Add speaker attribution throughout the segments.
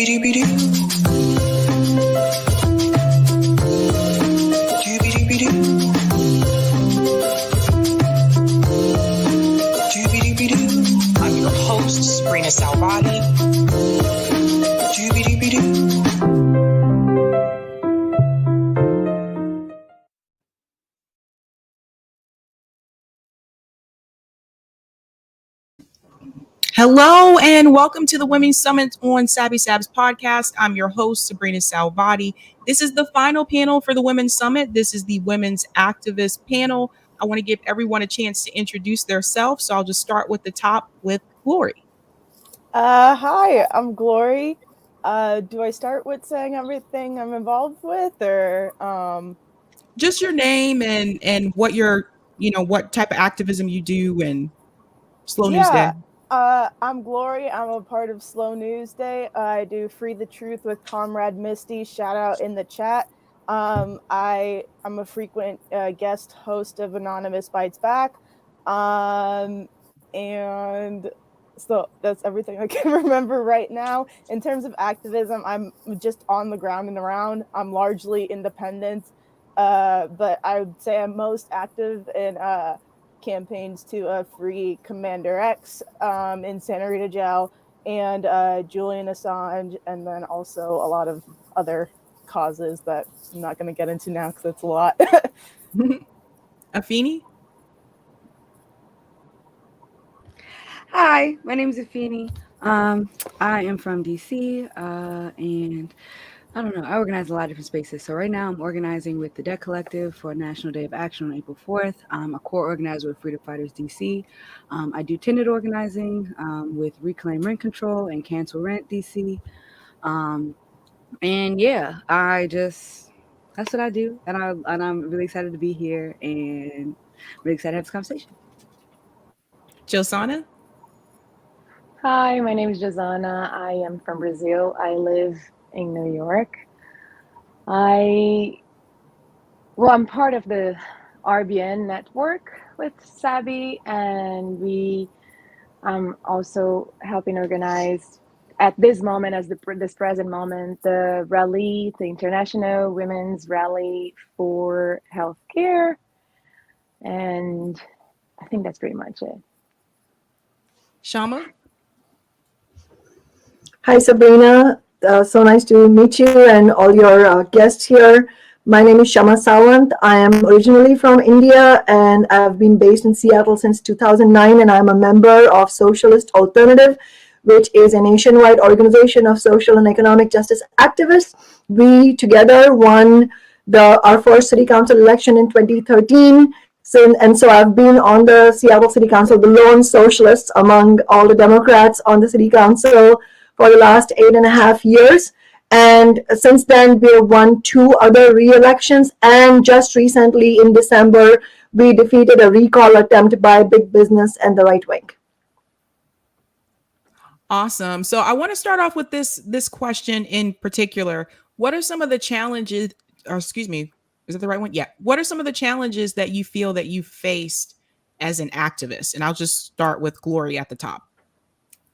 Speaker 1: I'm your host, Sabrina Salvati. Hello and welcome to the Women's Summit on Sabby Sabs podcast. I'm your host, Sabrina Salvati. This is the final panel for the Women's Summit. This is the Women's Activist panel. I want to give everyone a chance to introduce themselves, so I'll just start with the top with Glory.
Speaker 2: Hi, I'm Glory. Do I start with saying everything I'm involved with, or
Speaker 1: Just your name and what your, what type of activism you do and Slow News Day.
Speaker 2: I'm Glory. I'm a part of Slow News Day. I do Free the Truth with Comrade Misty. Shout out in the chat. I'm a frequent guest host of Anonymous Bites Back. And so that's everything I can remember right now. In terms of activism, I'm just on the ground and around. I'm largely independent, but I would say I'm most active in campaigns to free Commander X in Santa Rita Jail and Julian Assange, and then also a lot of other causes that I'm not going to get into now because it's a lot.
Speaker 1: Afeni?
Speaker 3: Hi, my name is Afeni. I am from DC, and I don't know, I organize a lot of different spaces. So right now I'm organizing with the Debt Collective for National Day of Action on April 4th. I'm a core organizer with Freedom Fighters DC. I do tenant organizing with Reclaim Rent Control and Cancel Rent DC. And yeah, that's what I do. And I'm really excited to be here and really excited to have this conversation.
Speaker 1: Josana?
Speaker 4: Hi, my name is Josana. I am from Brazil. I live in New York. I'm part of the RBN network with Sabby, and I'm also helping organize at this moment, this present moment, the rally, the International Women's Rally for Healthcare, and I think that's pretty much it.
Speaker 1: Shama?
Speaker 5: Hi, Sabrina. So nice to meet you and all your guests here. My name is Shama Sawant. I am originally from India and I've been based in Seattle since 2009, and I'm a member of Socialist Alternative, which is a nationwide organization of social and economic justice activists. We together won our first city council election in 2013. So I've been on the Seattle City Council, the lone socialist among all the Democrats on the city council for the last 8.5 years. And since then, we have won 2 other re-elections. And just recently in December, we defeated a recall attempt by big business and the right wing.
Speaker 1: Awesome. So I want to start off with this question in particular. What are some of the challenges, or excuse me, is that the right one? Yeah. What are some of the challenges that you feel that you faced as an activist? And I'll just start with Glory at the top.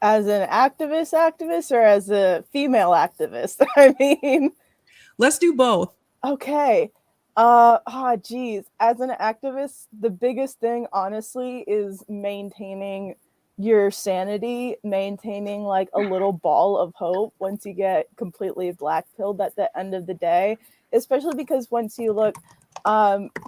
Speaker 2: As an activist, or as a female activist? I mean,
Speaker 1: let's do both.
Speaker 2: Okay. Geez. As an activist, the biggest thing, honestly, is maintaining your sanity, maintaining like a little ball of hope once you get completely black-pilled at the end of the day, especially because once you look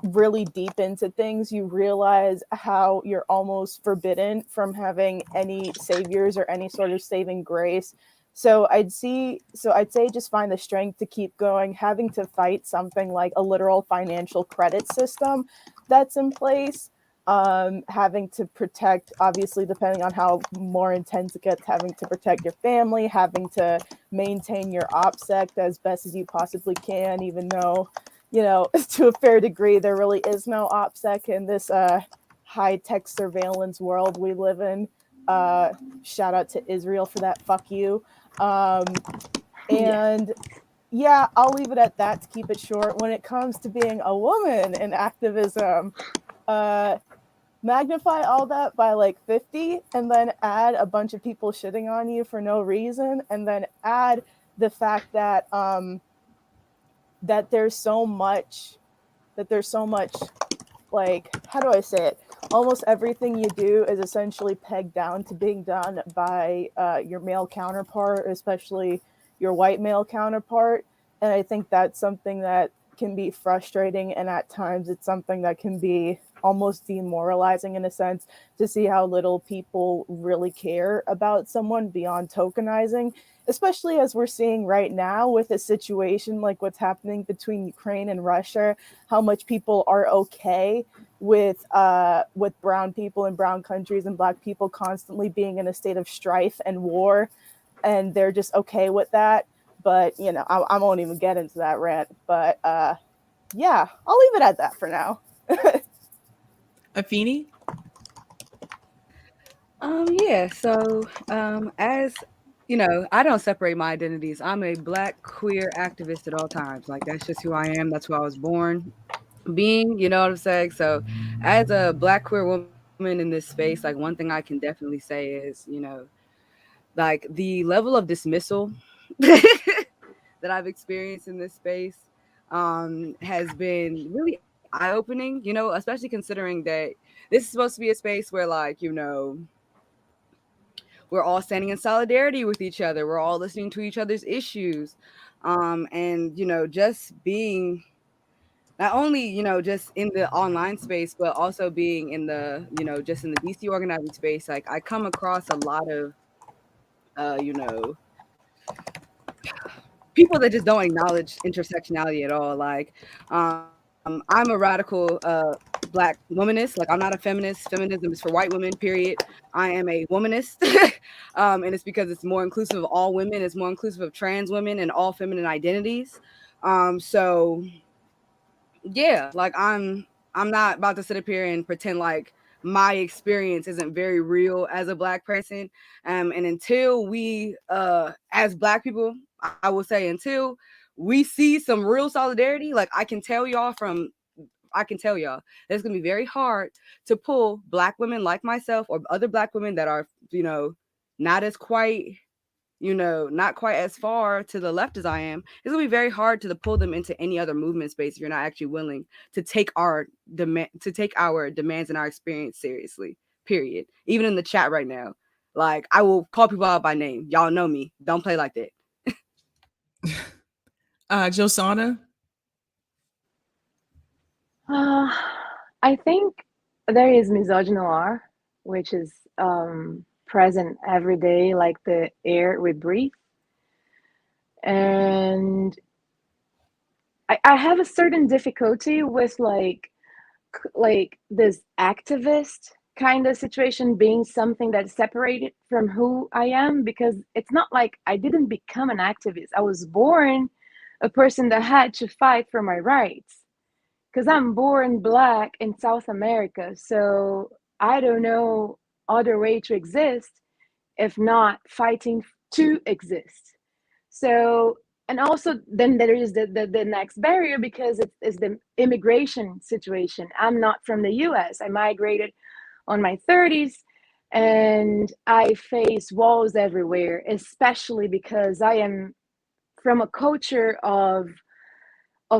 Speaker 2: really deep into things, you realize how you're almost forbidden from having any saviors or any sort of saving grace. So I'd say just find the strength to keep going. Having to fight something like a literal financial credit system that's in place, having to protect, obviously, depending on how more intense it gets, having to protect your family, having to maintain your OPSEC as best as you possibly can, even though, to a fair degree, there really is no OPSEC in this high-tech surveillance world we live in. Shout out to Israel for that. Fuck you. And yeah, I'll leave it at that to keep it short. When it comes to being a woman in activism, magnify all that by like 50 and then add a bunch of people shitting on you for no reason, and then add the fact that that there's so much like, how do I say it? Almost everything you do is essentially pegged down to being done by your male counterpart, especially your white male counterpart. And I think that's something that can be frustrating, and at times it's something that can be almost demoralizing in a sense, to see how little people really care about someone beyond tokenizing, especially as we're seeing right now with a situation like what's happening between Ukraine and Russia, how much people are okay with brown people in brown countries and black people constantly being in a state of strife and war, and they're just okay with that. But you know, I won't even get into that rant. But yeah, I'll leave it at that for now.
Speaker 1: Afeni?
Speaker 3: Yeah, so as you know, I don't separate my identities. I'm a black queer activist at all times. Like that's just who I am. That's who I was born being, you know what I'm saying? So as a black queer woman in this space, like one thing I can definitely say is, like the level of dismissal that I've experienced in this space has been really eye-opening, especially considering that this is supposed to be a space where we're all standing in solidarity with each other. We're all listening to each other's issues. And, just being not only, just in the online space, but also being in the, just in the DC organizing space, like I come across a lot of, you know, people that just don't acknowledge intersectionality at all. Like, I'm a radical black womanist. Like, I'm not a feminist. Feminism is for white women. Period. I am a womanist, and it's because it's more inclusive of all women. It's more inclusive of trans women and all feminine identities. So yeah, like I'm not about to sit up here and pretend like my experience isn't very real as a black person. And until we as black people, I will say until we see some real solidarity, like I can tell y'all that it's gonna be very hard to pull black women like myself or other black women that are, not as quite not quite as far to the left as I am. It's gonna be very hard to pull them into any other movement space if you're not actually willing to take our demands and our experience seriously. Period. Even in the chat right now, like I will call people out by name. Y'all know me. Don't play like that.
Speaker 1: Josana?
Speaker 4: Uh, I think there is misogynoir, which is present every day, like the air we breathe. And I have a certain difficulty with like this activist kind of situation being something that's separated from who I am, because it's not like I didn't become an activist. I was born a person that had to fight for my rights because I'm born black in South America. So I don't know other way to exist if not fighting to exist. So, and also then there is the next barrier, because it's the immigration situation. I'm not from the US. I migrated on my 30s, and I face walls everywhere, especially because I am from a culture of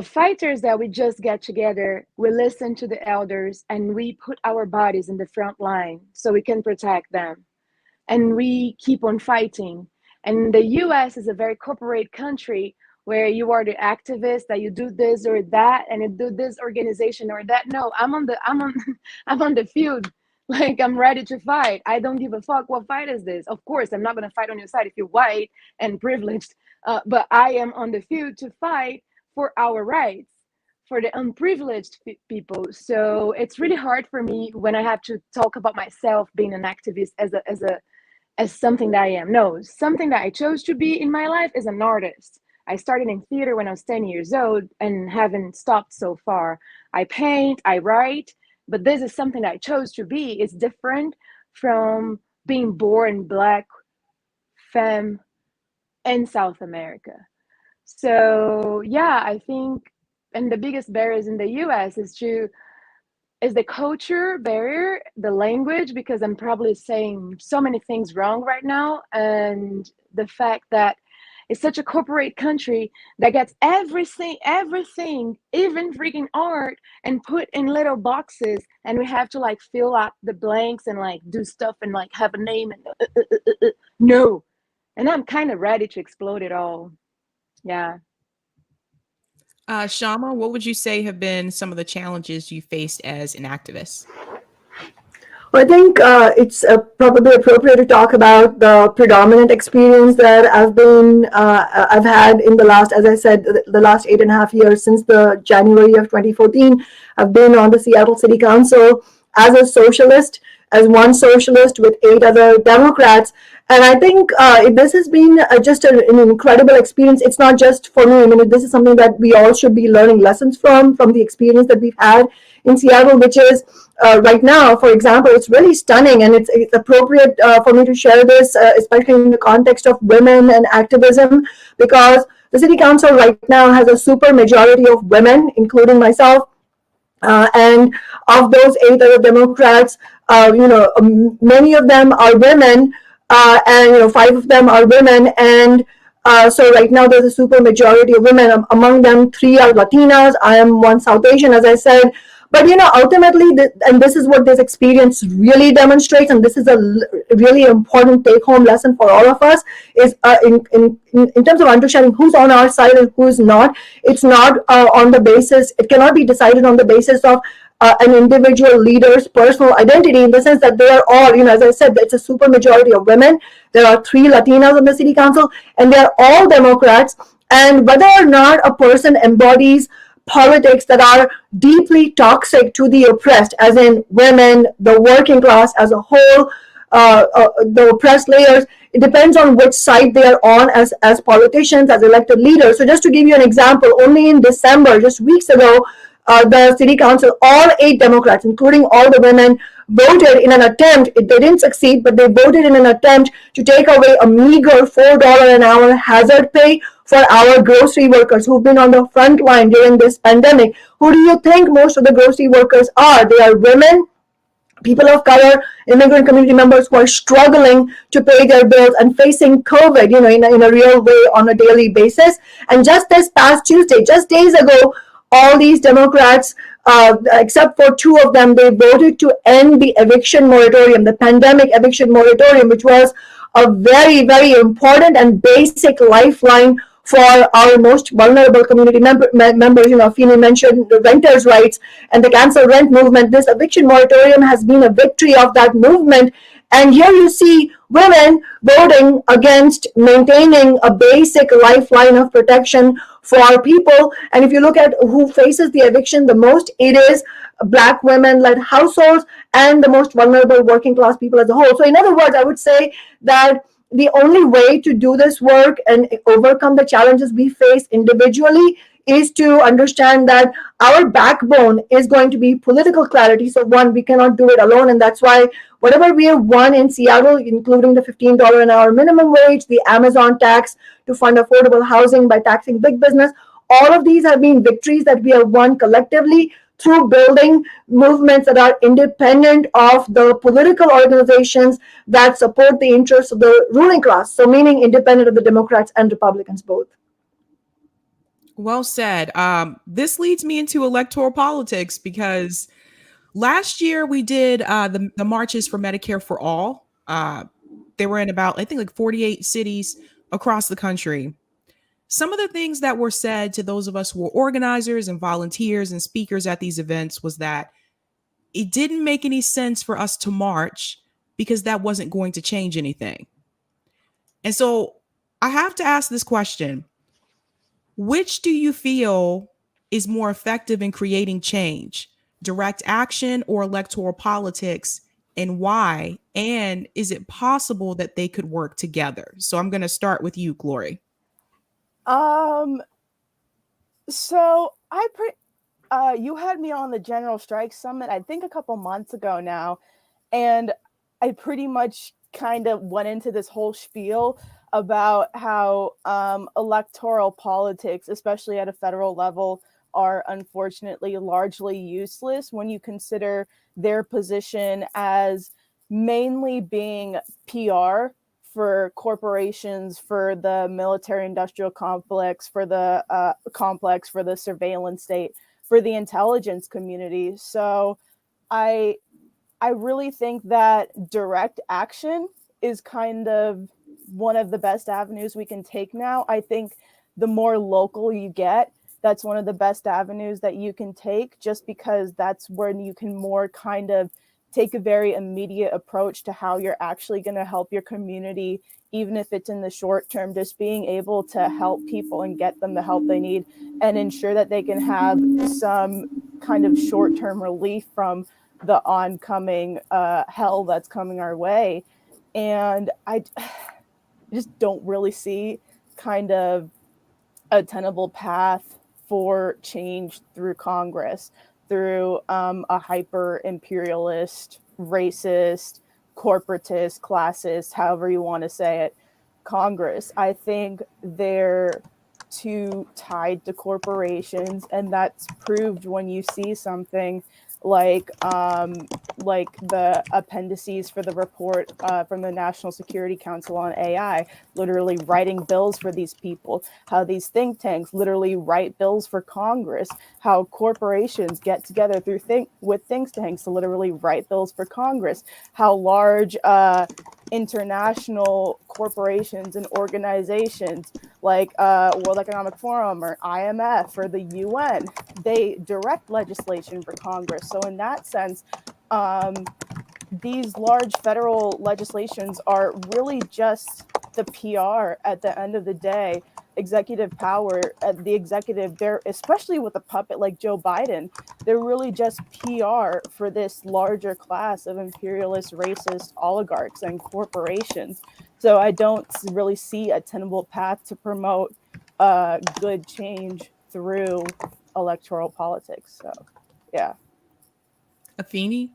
Speaker 4: fighters that we just get together, we listen to the elders, and we put our bodies in the front line so we can protect them, and we keep on fighting. And the US is a very corporate country where you are the activist, that you do this or that and you do this organization or that. No, I'm on the field. Like, I'm ready to fight. I don't give a fuck what fight is this. Of course, I'm not going to fight on your side if you're white and privileged, but I am on the field to fight for our rights, for the unprivileged people. So it's really hard for me when I have to talk about myself being an activist as something that I am. No, something that I chose to be in my life is an artist. I started in theater when I was 10 years old and haven't stopped so far. I paint, I write, but this is something that I chose to be. It's different from being born black, femme in South America. So yeah, I think, and the biggest barriers in the US is the culture barrier, the language, because I'm probably saying so many things wrong right now, and the fact that It's such a corporate country that gets everything, even freaking art, and put in little boxes, and we have to like fill up the blanks and like do stuff and like have a name and no. And I'm kind of ready to explode it all. Yeah.
Speaker 1: Shama, what would you say have been some of the challenges you faced as an activist?
Speaker 5: Well, I think it's probably appropriate to talk about the predominant experience that I've had in the last, as I said, the last 8.5 years since the January of 2014. I've been on the Seattle City Council as a socialist, as one socialist with 8 other Democrats. And I think this has been just an incredible experience. It's not just for me. I mean, this is something that we all should be learning lessons from the experience that we've had in Seattle, which is right now, for example, it's really stunning, and it's appropriate for me to share this, especially in the context of women and activism, because the city council right now has a super majority of women, including myself, and of those 8 other Democrats, many of them are women, and 5 of them are women, and so right now there's a super majority of women. Among them, 3 are Latinas. I am one South Asian, as I said. But ultimately, and this is what this experience really demonstrates, and this is a really important take-home lesson for all of us, is in terms of understanding who's on our side and who's not. It's not on the basis. It cannot be decided on the basis of an individual leader's personal identity, in the sense that they are all, as I said, it's a super majority of women. There are 3 Latinas on the city council, and they are all Democrats. And whether or not a person embodies politics that are deeply toxic to the oppressed, as in women, the working class as a whole, the oppressed layers, it depends on which side they are on as politicians, as elected leaders. So just to give you an example, only in December, just weeks ago, the city council, all 8 Democrats, including all the women, voted in an attempt, they didn't succeed, but they voted in an attempt to take away a meager $4 an hour hazard pay for our grocery workers who've been on the front line during this pandemic. Who do you think most of the grocery workers are? They are women, people of color, immigrant community members who are struggling to pay their bills and facing COVID, in a real way on a daily basis. And just this past Tuesday, just days ago, all these Democrats, except for 2 of them, they voted to end the eviction moratorium, the pandemic eviction moratorium, which was a very, very important and basic lifeline for our most vulnerable community members. Feeney mentioned the renters' rights and the cancel rent movement. This eviction moratorium has been a victory of that movement. And here you see women voting against maintaining a basic lifeline of protection for our people. And if you look at who faces the eviction the most, it is Black women-led households and the most vulnerable working class people as a whole. So in other words, I would say that the only way to do this work and overcome the challenges we face individually is to understand that our backbone is going to be political clarity. So one, we cannot do it alone. And that's why whatever we have won in Seattle, including the $15 an hour minimum wage, the Amazon tax to fund affordable housing by taxing big business, all of these have been victories that we have won collectively through building movements that are independent of the political organizations that support the interests of the ruling class. So meaning independent of the Democrats and Republicans both.
Speaker 1: Well said. This leads me into electoral politics, because last year we did the marches for Medicare for All. They were in about, I think, like 48 cities across the country. Some of the things that were said to those of us who were organizers and volunteers and speakers at these events was that it didn't make any sense for us to march because that wasn't going to change anything. And so I have to ask this question: which do you feel is more effective in creating change, direct action or electoral politics, and why? And is it possible that they could work together? So I'm going to start with you, Glory.
Speaker 2: So you had me on the General Strike Summit, I think a couple months ago now, and I pretty much kind of went into this whole spiel about how electoral politics, especially at a federal level, are unfortunately largely useless when you consider their position as mainly being PR for corporations, for the military-industrial complex, for the surveillance state, for the intelligence community. So I really think that direct action is kind of one of the best avenues we can take now. I think the more local you get, that's one of the best avenues that you can take, just because that's when you can more kind of take a very immediate approach to how you're actually going to help your community, even if it's in the short term. Just being able to help people and get them the help they need and ensure that they can have some kind of short-term relief from the oncoming hell that's coming our way. And I just don't really see kind of a tenable path for change through Congress, through a hyper imperialist, racist, corporatist, classist, however you want to say it, Congress. I think they're too tied to corporations, and that's proved when you see something like the appendices for the report from the National Security Council on AI, literally writing bills for these people, how these think tanks literally write bills for Congress, how corporations get together with think tanks to literally write bills for Congress, how large international corporations and organizations like World Economic Forum or IMF or the UN, they direct legislation for Congress. So in that sense, these large federal legislations are really just the PR at the end of the day. Executive power at the executive, they're, especially with a puppet like Joe Biden, they're really just PR for this larger class of imperialist, racist oligarchs and corporations. So I don't really see a tenable path to promote good change through electoral politics. So, yeah.
Speaker 1: Afeni?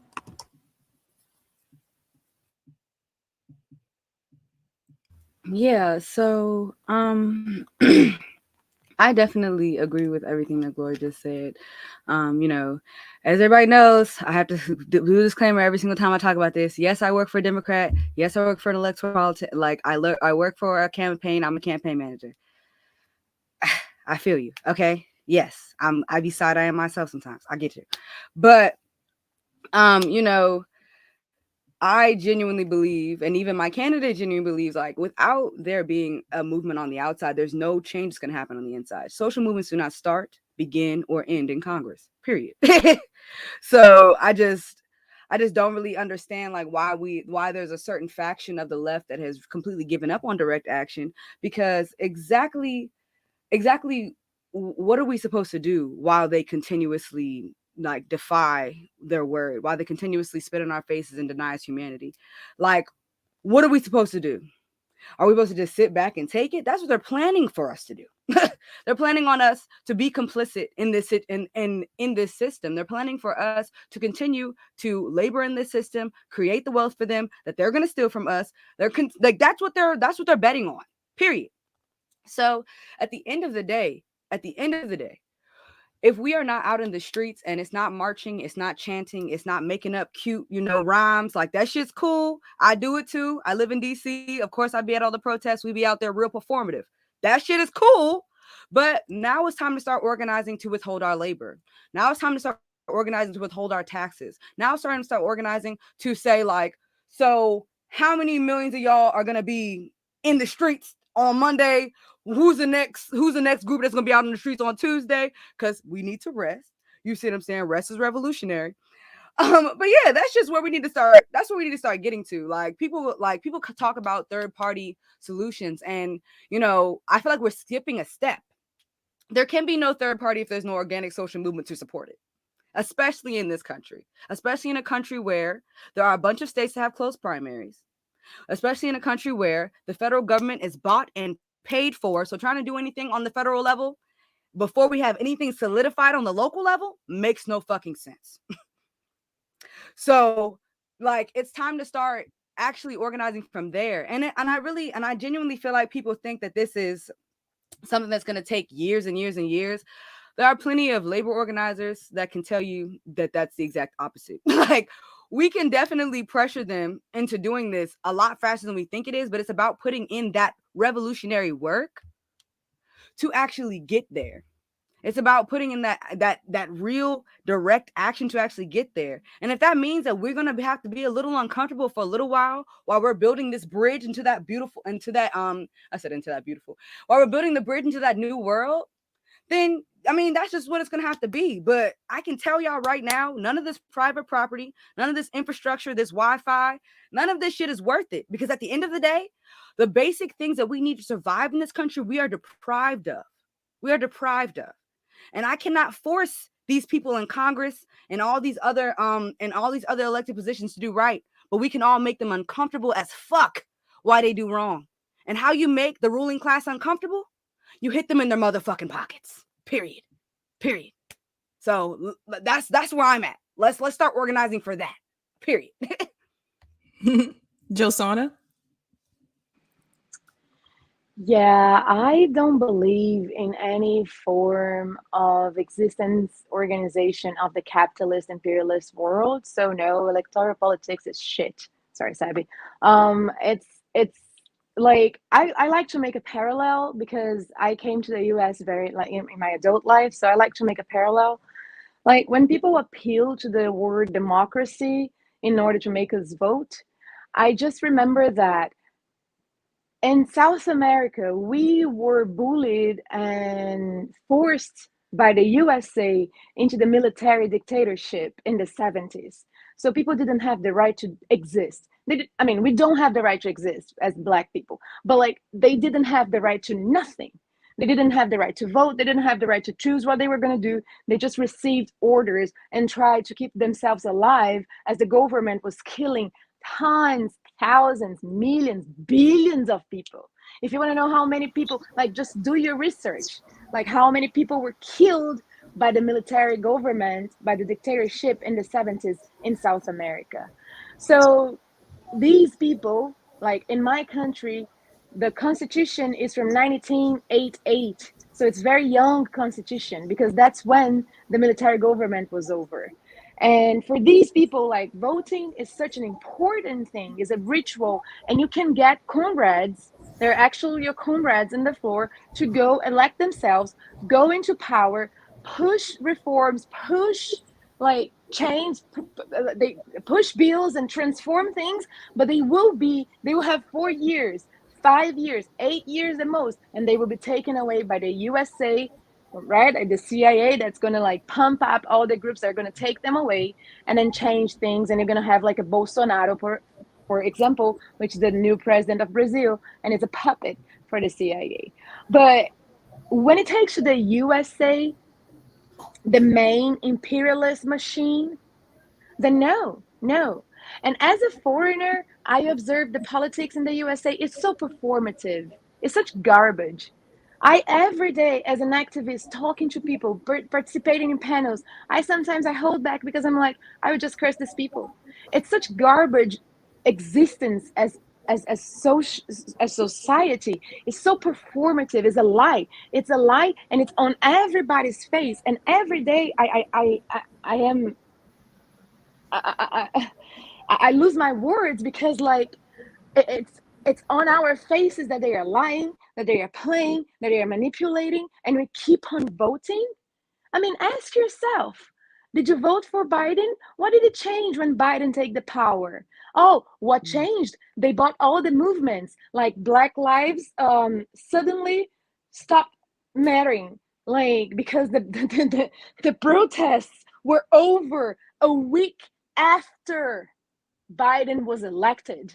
Speaker 3: Yeah, so I definitely agree with everything that Gloria just said. You know, as everybody knows, I have to do a disclaimer every single time I talk about this. Yes, I work for a Democrat. Yes, I work for an electoral politics. Like I work for a campaign. I'm a campaign manager. I feel you. Okay. Yes, I be side-eyeing myself sometimes. I get you, but you know, I genuinely believe, and even my candidate genuinely believes, like without there being a movement on the outside, there's no change that's going to happen on the inside. Social movements do not start, begin, or end in Congress. Period. So I just don't really understand like why there's a certain faction of the left that has completely given up on direct action, because exactly what are we supposed to do while they continuously like defy their word, while they continuously spit in our faces and deny us humanity? Like, what are we supposed to do? Are we supposed to just sit back and take it? That's what they're planning for us to do. They're planning on us to be complicit in this in this system. They're planning for us to continue to labor in this system, create the wealth for them that they're going to steal from us. Like that's what they're betting on. Period. So at the end of the day, if we are not out in the streets and it's not marching, it's not chanting, it's not making up cute, rhymes, like that shit's cool. I do it too. I live in DC. Of course, I'd be at all the protests. We be out there real performative. That shit is cool. But now it's time to start organizing to withhold our labor. Now it's time to start organizing to withhold our taxes. Now it's starting to start organizing to say, like, so how many millions of y'all are going to be in the streets on Monday? Who's the next group that's going to be out in the streets on Tuesday? Because we need to rest. You see what I'm saying? Rest is revolutionary. But yeah, that's just where we need to start. That's where we need to start getting to. Like people talk about third party solutions, and I feel like we're skipping a step. There can be no third party if there's no organic social movement to support it, especially in this country, especially in a country where there are a bunch of states that have closed primaries, especially in a country where the federal government is bought and paid for. So trying to do anything on the federal level before we have anything solidified on the local level makes no fucking sense. So like it's time to start actually organizing from there. And I genuinely feel like people think that this is something that's going to take years and years and years. There are plenty of labor organizers that can tell you that that's the exact opposite. Like we can definitely pressure them into doing this a lot faster than we think it is, but it's about putting in that revolutionary work to actually get there. It's about putting in that real direct action to actually get there. And if that means that we're gonna have to be a little uncomfortable for a little while we're building this bridge into that beautiful, while we're building the bridge into that new world, then I mean that's just what it's gonna have to be. But I can tell y'all right now, none of this private property, none of this infrastructure, this Wi-Fi, none of this shit is worth it. Because at the end of the day, the basic things that we need to survive in this country, we are deprived of. We are deprived of. And I cannot force these people in Congress and all these other elected positions to do right, but we can all make them uncomfortable as fuck why they do wrong. And how you make the ruling class uncomfortable? You hit them in their motherfucking pockets. Period. So that's where I'm at. Let's start organizing for that. Period.
Speaker 1: Josana?
Speaker 4: Yeah, I don't believe in any form of existence organization of the capitalist imperialist world. So no, electoral politics is shit. Sorry, Sabby. It's like I like to make a parallel because I came to the US very like in my adult life. So I like to make a parallel. Like when people appeal to the word democracy in order to make us vote, I just remember that in South America, we were bullied and forced by the USA into the military dictatorship in the 70s. So people didn't have the right to exist. I mean, we don't have the right to exist as Black people, but like they didn't have the right to nothing. They didn't have the right to vote. They didn't have the right to choose what they were going to do. They just received orders and tried to keep themselves alive as the government was killing tons, thousands, millions, billions of people. If you want to know how many people, like just do your research, like how many people were killed by the military government, by the dictatorship in the 70s in South America. So these people, like in my country, the constitution is from 1988. So it's very young constitution because that's when the military government was over. And for these people, like voting is such an important thing, is a ritual, and you can get comrades, they're actually your comrades in the floor, to go elect themselves, go into power, push reforms, push like change, they push bills and transform things, but they will have 4 years, 5 years, 8 years at most, and they will be taken away by the USA, right? The CIA that's going to like pump up all the groups that are going to take them away and then change things. And you're going to have like a Bolsonaro, for example, which is the new president of Brazil, and it's a puppet for the CIA. But when it takes to the USA, the main imperialist machine, then no. And as a foreigner, I observe the politics in the USA. It's so performative. It's such garbage. I every day as an activist talking to people, participating in panels, I hold back because I'm like, I would just curse these people. It's such garbage existence as society. It's so performative. It's a lie. It's a lie, and it's on everybody's face. And every day I am I lose my words because like it's on our faces that they are lying, that they are playing, that they are manipulating, and we keep on voting. I mean, ask yourself, did you vote for Biden? What did it change when Biden take the power? Oh, what changed? They bought all the movements, like Black Lives suddenly stopped mattering, like because the protests were over a week after Biden was elected.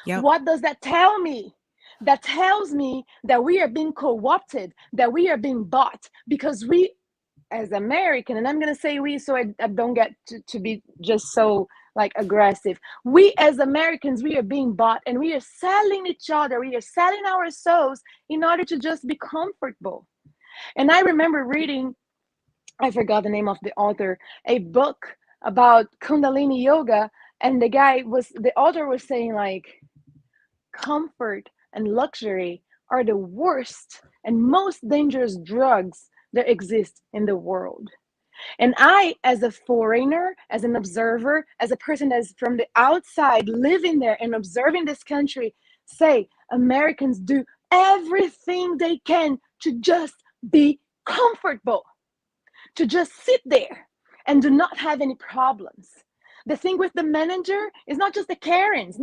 Speaker 1: Yep.
Speaker 4: What does that tell me? That tells me that we are being co-opted, that we are being bought, because we, as American, and I'm going to say we so I don't get to be just so like aggressive. We as Americans, we are being bought, and we are selling each other. We are selling our souls in order to just be comfortable. And I remember reading, I forgot the name of the author, a book about Kundalini yoga, and the author was saying like, comfort and luxury are the worst and most dangerous drugs that exist in the world. And I, as a foreigner, as an observer, as a person that's from the outside living there and observing this country, say Americans do everything they can to just be comfortable, to just sit there and do not have any problems. The thing with the manager is not just the Karens.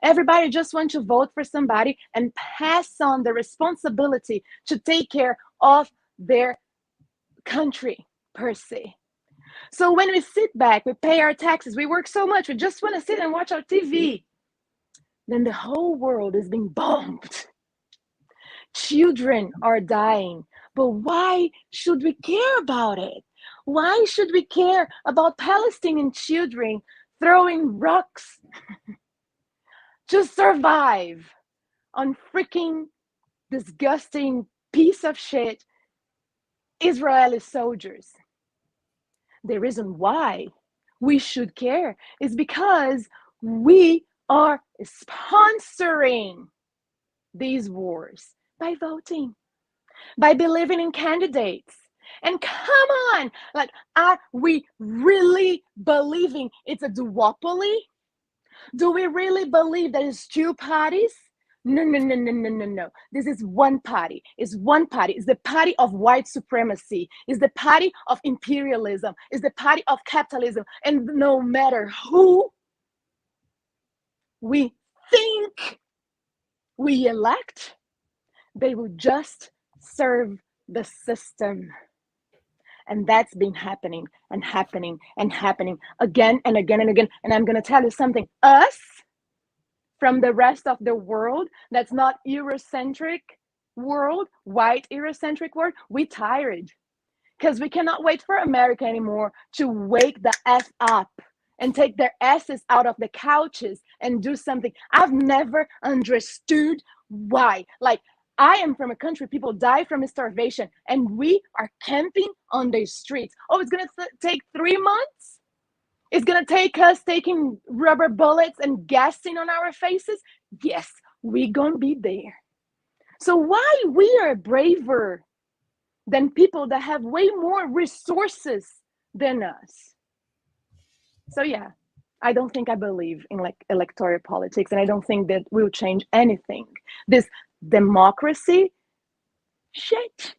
Speaker 4: Everybody just wants to vote for somebody and pass on the responsibility to take care of their country per se. So when we sit back, we pay our taxes, we work so much, we just want to sit and watch our TV, then the whole world is being bombed. Children are dying, but why should we care about it? Why should we care about Palestinian children throwing rocks to survive on freaking disgusting piece of shit Israeli soldiers? The reason why we should care is because we are sponsoring these wars by voting, by believing in candidates. And come on, like, are we really believing it's a duopoly? Do we really believe that it's two parties? No. This is one party. It's one party. It's the party of white supremacy. It's the party of imperialism. It's the party of capitalism. And no matter who we think we elect, they will just serve the system. And that's been happening and happening and happening again and again and again. And I'm going to tell you something. Us, from the rest of the world, that's not Eurocentric world, white Eurocentric world, we tired. Because we cannot wait for America anymore to wake the F up and take their asses out of the couches and do something. I've never understood why. Like, I am from a country, people die from starvation, and we are camping on the streets. Oh, it's going to take 3 months? It's going to take us taking rubber bullets and gassing on our faces? Yes, we're going to be there. So why we are braver than people that have way more resources than us? So yeah, I don't think I believe in like electoral politics, and I don't think that will change anything. This democracy shit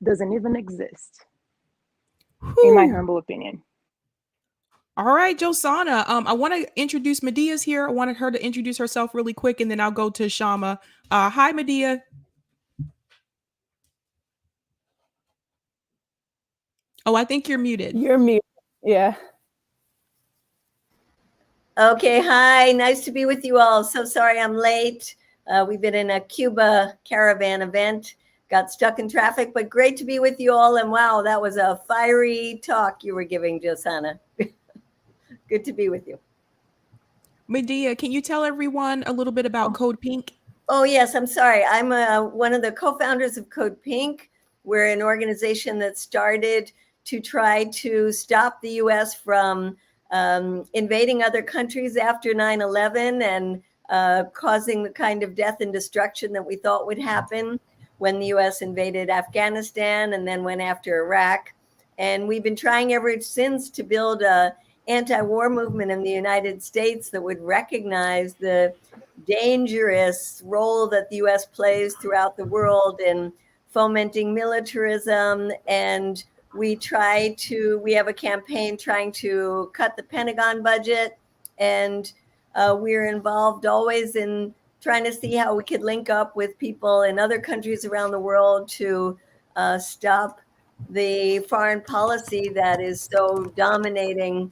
Speaker 4: doesn't even exist, in my humble opinion.
Speaker 1: All right, Josana. I want to introduce Medea's here. I wanted her to introduce herself really quick, and then I'll go to Shama. Hi, Medea. Oh, I think you're muted.
Speaker 2: You're muted. Yeah.
Speaker 6: Okay, hi. Nice to be with you all. So sorry I'm late. We've been in a Cuba caravan event, got stuck in traffic, but great to be with you all. And wow, that was a fiery talk you were giving, Josana. Good to be with you.
Speaker 1: Medea, can you tell everyone a little bit about Code Pink?
Speaker 6: Oh, yes. I'm sorry. I'm one of the co-founders of Code Pink. We're an organization that started to try to stop the U.S. from invading other countries after 9/11 and causing the kind of death and destruction that we thought would happen when the U.S. invaded Afghanistan and then went after Iraq. And we've been trying ever since to build a anti-war movement in the United States that would recognize the dangerous role that the U.S. plays throughout the world in fomenting militarism. And we have a campaign trying to cut the Pentagon budget. And we're involved always in trying to see how we could link up with people in other countries around the world to stop the foreign policy that is so dominating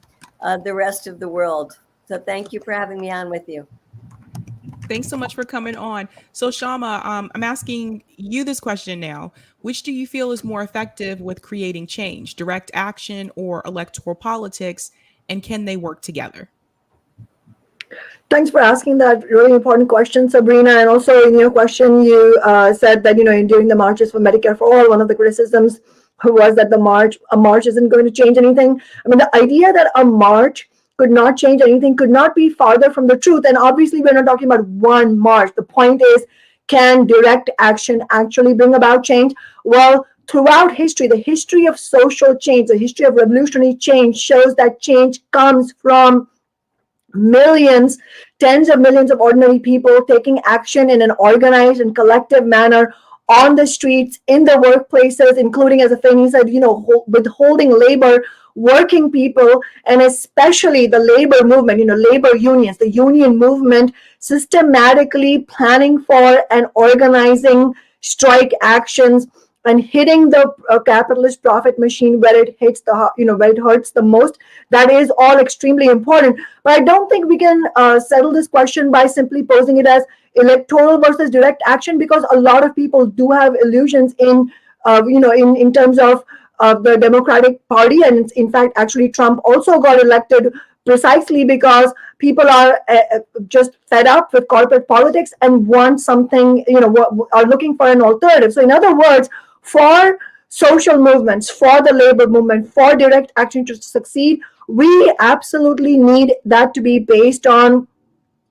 Speaker 6: the rest of the world. So thank you for having me on with you.
Speaker 1: Thanks so much for coming on. So Shama, I'm asking you this question now. Which do you feel is more effective with creating change, direct action or electoral politics? And can they work together?
Speaker 5: Thanks for asking that really important question, Sabrina. And also in your question, you said that, during the marches for Medicare for All, one of the criticisms was that a march isn't going to change anything. I mean, the idea that a march could not change anything could not be farther from the truth. And obviously, we're not talking about one march. The point is, can direct action actually bring about change? Well, throughout history, the history of social change, the history of revolutionary change shows that change comes from millions, tens of millions of ordinary people taking action in an organized and collective manner on the streets, in the workplaces, including, as Afeni said, withholding labor, working people, and especially the labor movement, labor unions, the union movement, systematically planning for and organizing strike actions and hitting the capitalist profit machine where it hits where it hurts the most. That is all extremely important. But I don't think we can settle this question by simply posing it as electoral versus direct action, because a lot of people do have illusions in terms of the Democratic Party, and in fact, actually, Trump also got elected precisely because people are just fed up with corporate politics and want something, are looking for an alternative. So, in other words, for social movements, for the labor movement, for direct action to succeed, we absolutely need that to be based on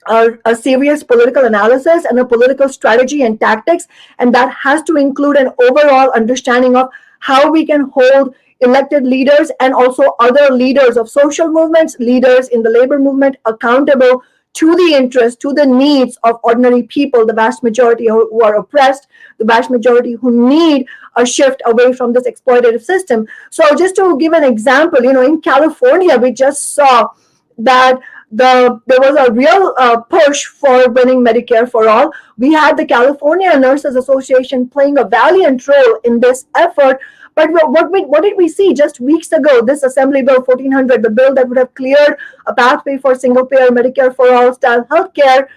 Speaker 5: a serious political analysis and a political strategy and tactics. And that has to include an overall understanding of how we can hold elected leaders and also other leaders of social movements, leaders in the labor movement, accountable to the interests, to the needs of ordinary people, the vast majority who are oppressed, the vast majority who need a shift away from this exploitative system. So just to give an example, in California, we just saw that there was a real push for winning Medicare for all. We had the California Nurses Association playing a valiant role in this effort. But what did we see just weeks ago? This Assembly Bill 1400, the bill that would have cleared a pathway for single-payer Medicare for all style healthcare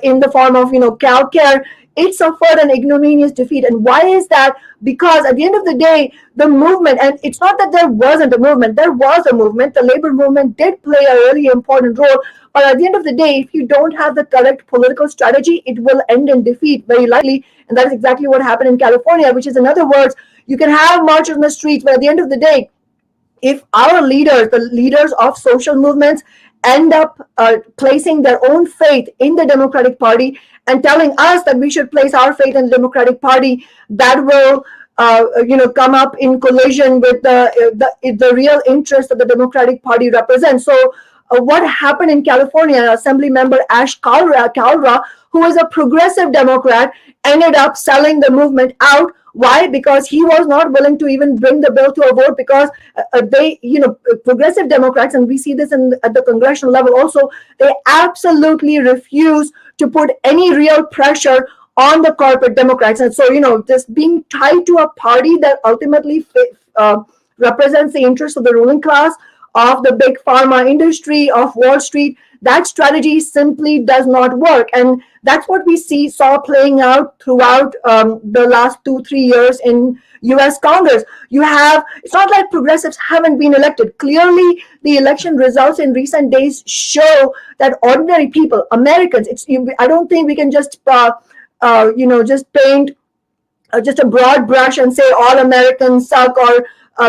Speaker 5: in the form of CalCare, it suffered an ignominious defeat. And why is that? Because at the end of the day, the movement, and it's not that there wasn't a movement, there was a movement. The labor movement did play a really important role. But at the end of the day, if you don't have the correct political strategy, it will end in defeat very likely. And that is exactly what happened in California, which is, in other words, you can have marches on the streets, but at the end of the day, if our leaders, the leaders of social movements, end up placing their own faith in the Democratic Party and telling us that we should place our faith in the Democratic Party, that will come up in collision with the real interest that the Democratic Party represents. So what happened in California, Assembly member Ash Kalra, who is a progressive Democrat, ended up selling the movement out. Why? Because he was not willing to even bring the bill to a vote, because progressive Democrats, and we see this at the congressional level also, they absolutely refuse to put any real pressure on the corporate Democrats. And so, just being tied to a party that ultimately represents the interests of the ruling class, of the big pharma industry, of Wall Street, that strategy simply does not work. And that's what we saw playing out throughout the last 2-3 years in US Congress. It's not like progressives haven't been elected. Clearly, the election results in recent days show that ordinary people, Americans, I don't think we can just just paint just a broad brush and say all Americans suck, or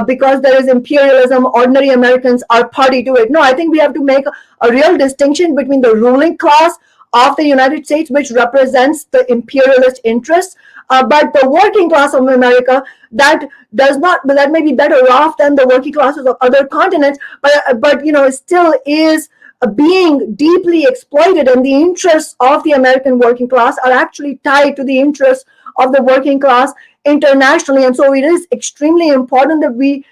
Speaker 5: because there is imperialism, ordinary Americans are party to it. No, I think we have to make a real distinction between the ruling class of the United States, which represents the imperialist interests, but the working class of America, that may be better off than the working classes of other continents, but still is being deeply exploited, and the interests of the American working class are actually tied to the interests of the working class internationally. And so it is extremely important that we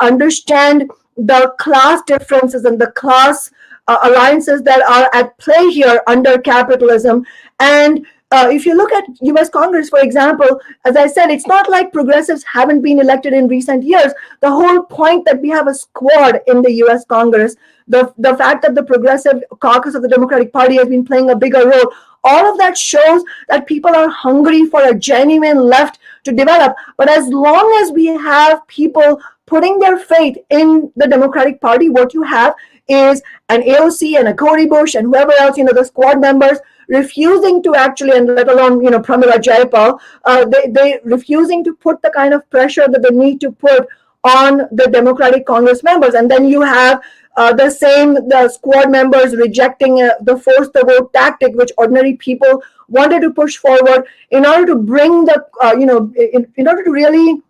Speaker 5: understand the class differences and the class alliances that are at play here under capitalism. And if you look at US Congress, for example, as I said, it's not like progressives haven't been elected in recent years. The whole point that we have a squad in the US Congress, the fact that the progressive caucus of the Democratic Party has been playing a bigger role, all of that shows that people are hungry for a genuine left to develop. But as long as we have people putting their faith in the Democratic Party, what you have is an AOC and a Cody Bush and whoever else, the squad members, refusing to actually, and let alone, Pramila Jayapal, they refusing to put the kind of pressure that they need to put on the Democratic Congress members. And then you have the squad members rejecting the force the vote tactic, which ordinary people wanted to push forward in order to bring in order to really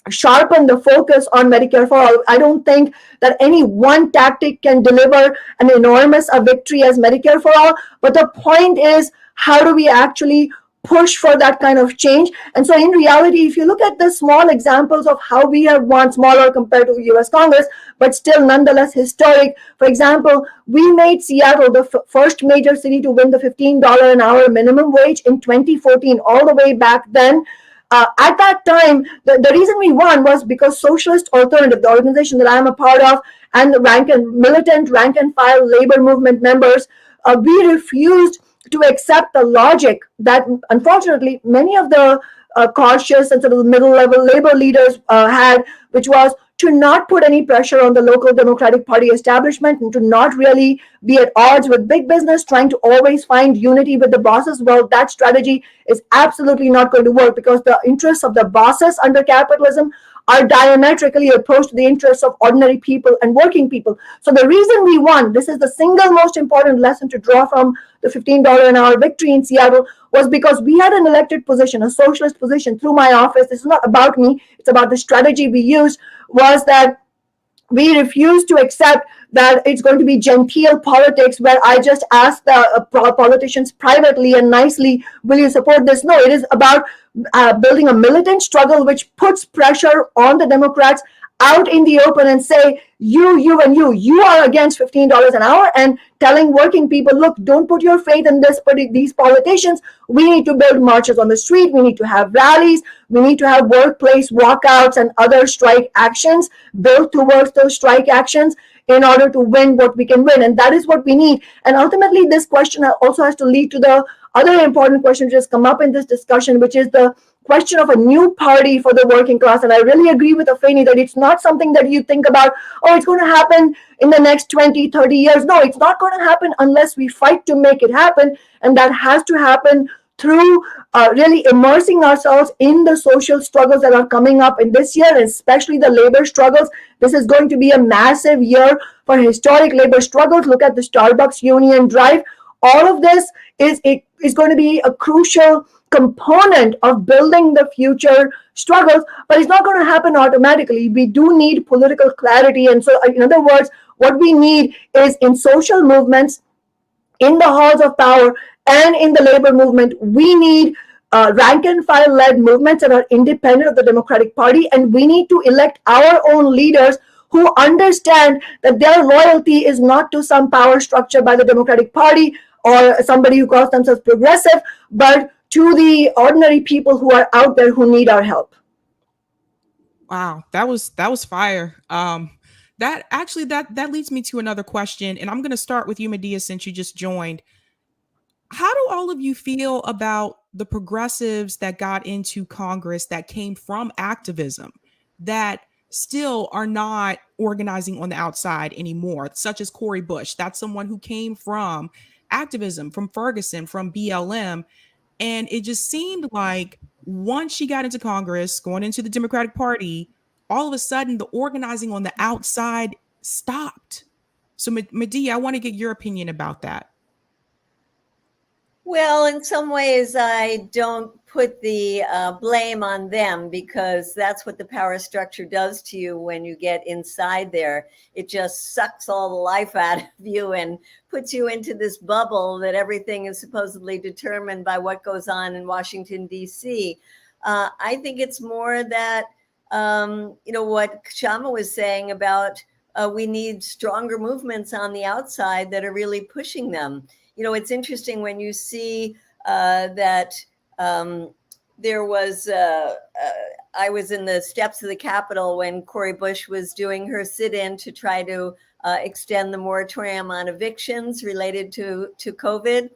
Speaker 5: sharpen the focus on Medicare for all. I don't think that any one tactic can deliver an enormous victory as Medicare for all. But the point is, how do we actually push for that kind of change? And so in reality, if you look at the small examples of how we have won, smaller compared to US Congress, but still nonetheless historic. For example, we made Seattle the first major city to win the $15 an hour minimum wage in 2014, all the way back then. At that time, the reason we won was because Socialist Alternative, the organization that I'm a part of, and the militant rank and file labor movement members, we refused to accept the logic that unfortunately many of the cautious and sort of middle level labor leaders had, which was to not put any pressure on the local Democratic Party establishment and to not really be at odds with big business, trying to always find unity with the bosses. Well, that strategy is absolutely not going to work because the interests of the bosses under capitalism are diametrically opposed to the interests of ordinary people and working people. So the reason we won, this is the single most important lesson to draw from the $15 an hour victory in Seattle, was because we had an elected position, a socialist position through my office. This is not about me, it's about the strategy we used, was that we refuse to accept that it's going to be genteel politics where I just ask the politicians privately and nicely, will you support this? No, it is about building a militant struggle which puts pressure on the Democrats out in the open and say, you and you are against $15 an hour, and telling working people, look, don't put your faith in these politicians. We need to build marches on the street. We need to have rallies. We need to have workplace walkouts and other strike actions built towards those strike actions in order to win what we can win. And that is what we need. And ultimately, this question also has to lead to the other important question which has come up in this discussion, which is the question of a new party for the working class. And I really agree with Afeni that it's not something that you think about, oh, it's going to happen in the next 20, 30 years. No, it's not going to happen unless we fight to make it happen. And that has to happen through really immersing ourselves in the social struggles that are coming up in this year, and especially the labor struggles. This is going to be a massive year for historic labor struggles. Look at the Starbucks union drive. All of this is going to be a crucial component of building the future struggles, but it's not going to happen automatically. We do need political clarity. And so, in other words, what we need is in social movements, in the halls of power, and in the labor movement, we need rank and file led movements that are independent of the Democratic Party. And we need to elect our own leaders who understand that their loyalty is not to some power structure by the Democratic Party or somebody who calls themselves progressive, but to the ordinary people who are out there who need our help.
Speaker 1: Wow, that was fire. That leads me to another question, and I'm going to start with you, Medea, since you just joined. How do all of you feel about the progressives that got into Congress that came from activism that still are not organizing on the outside anymore, such as Cori Bush? That's someone who came from activism, from Ferguson, from BLM. And it just seemed like once she got into Congress, going into the Democratic Party, all of a sudden the organizing on the outside stopped. So Medea, I want to get your opinion about that.
Speaker 6: Well, in some ways, I don't put the blame on them, because that's what the power structure does to you when you get inside there. It just sucks all the life out of you and puts you into this bubble that everything is supposedly determined by what goes on in Washington, D.C. I think it's more that, what Shama was saying about we need stronger movements on the outside that are really pushing them. It's interesting when you see that there was, I was in the steps of the Capitol when Cori Bush was doing her sit-in to try to extend the moratorium on evictions related to COVID.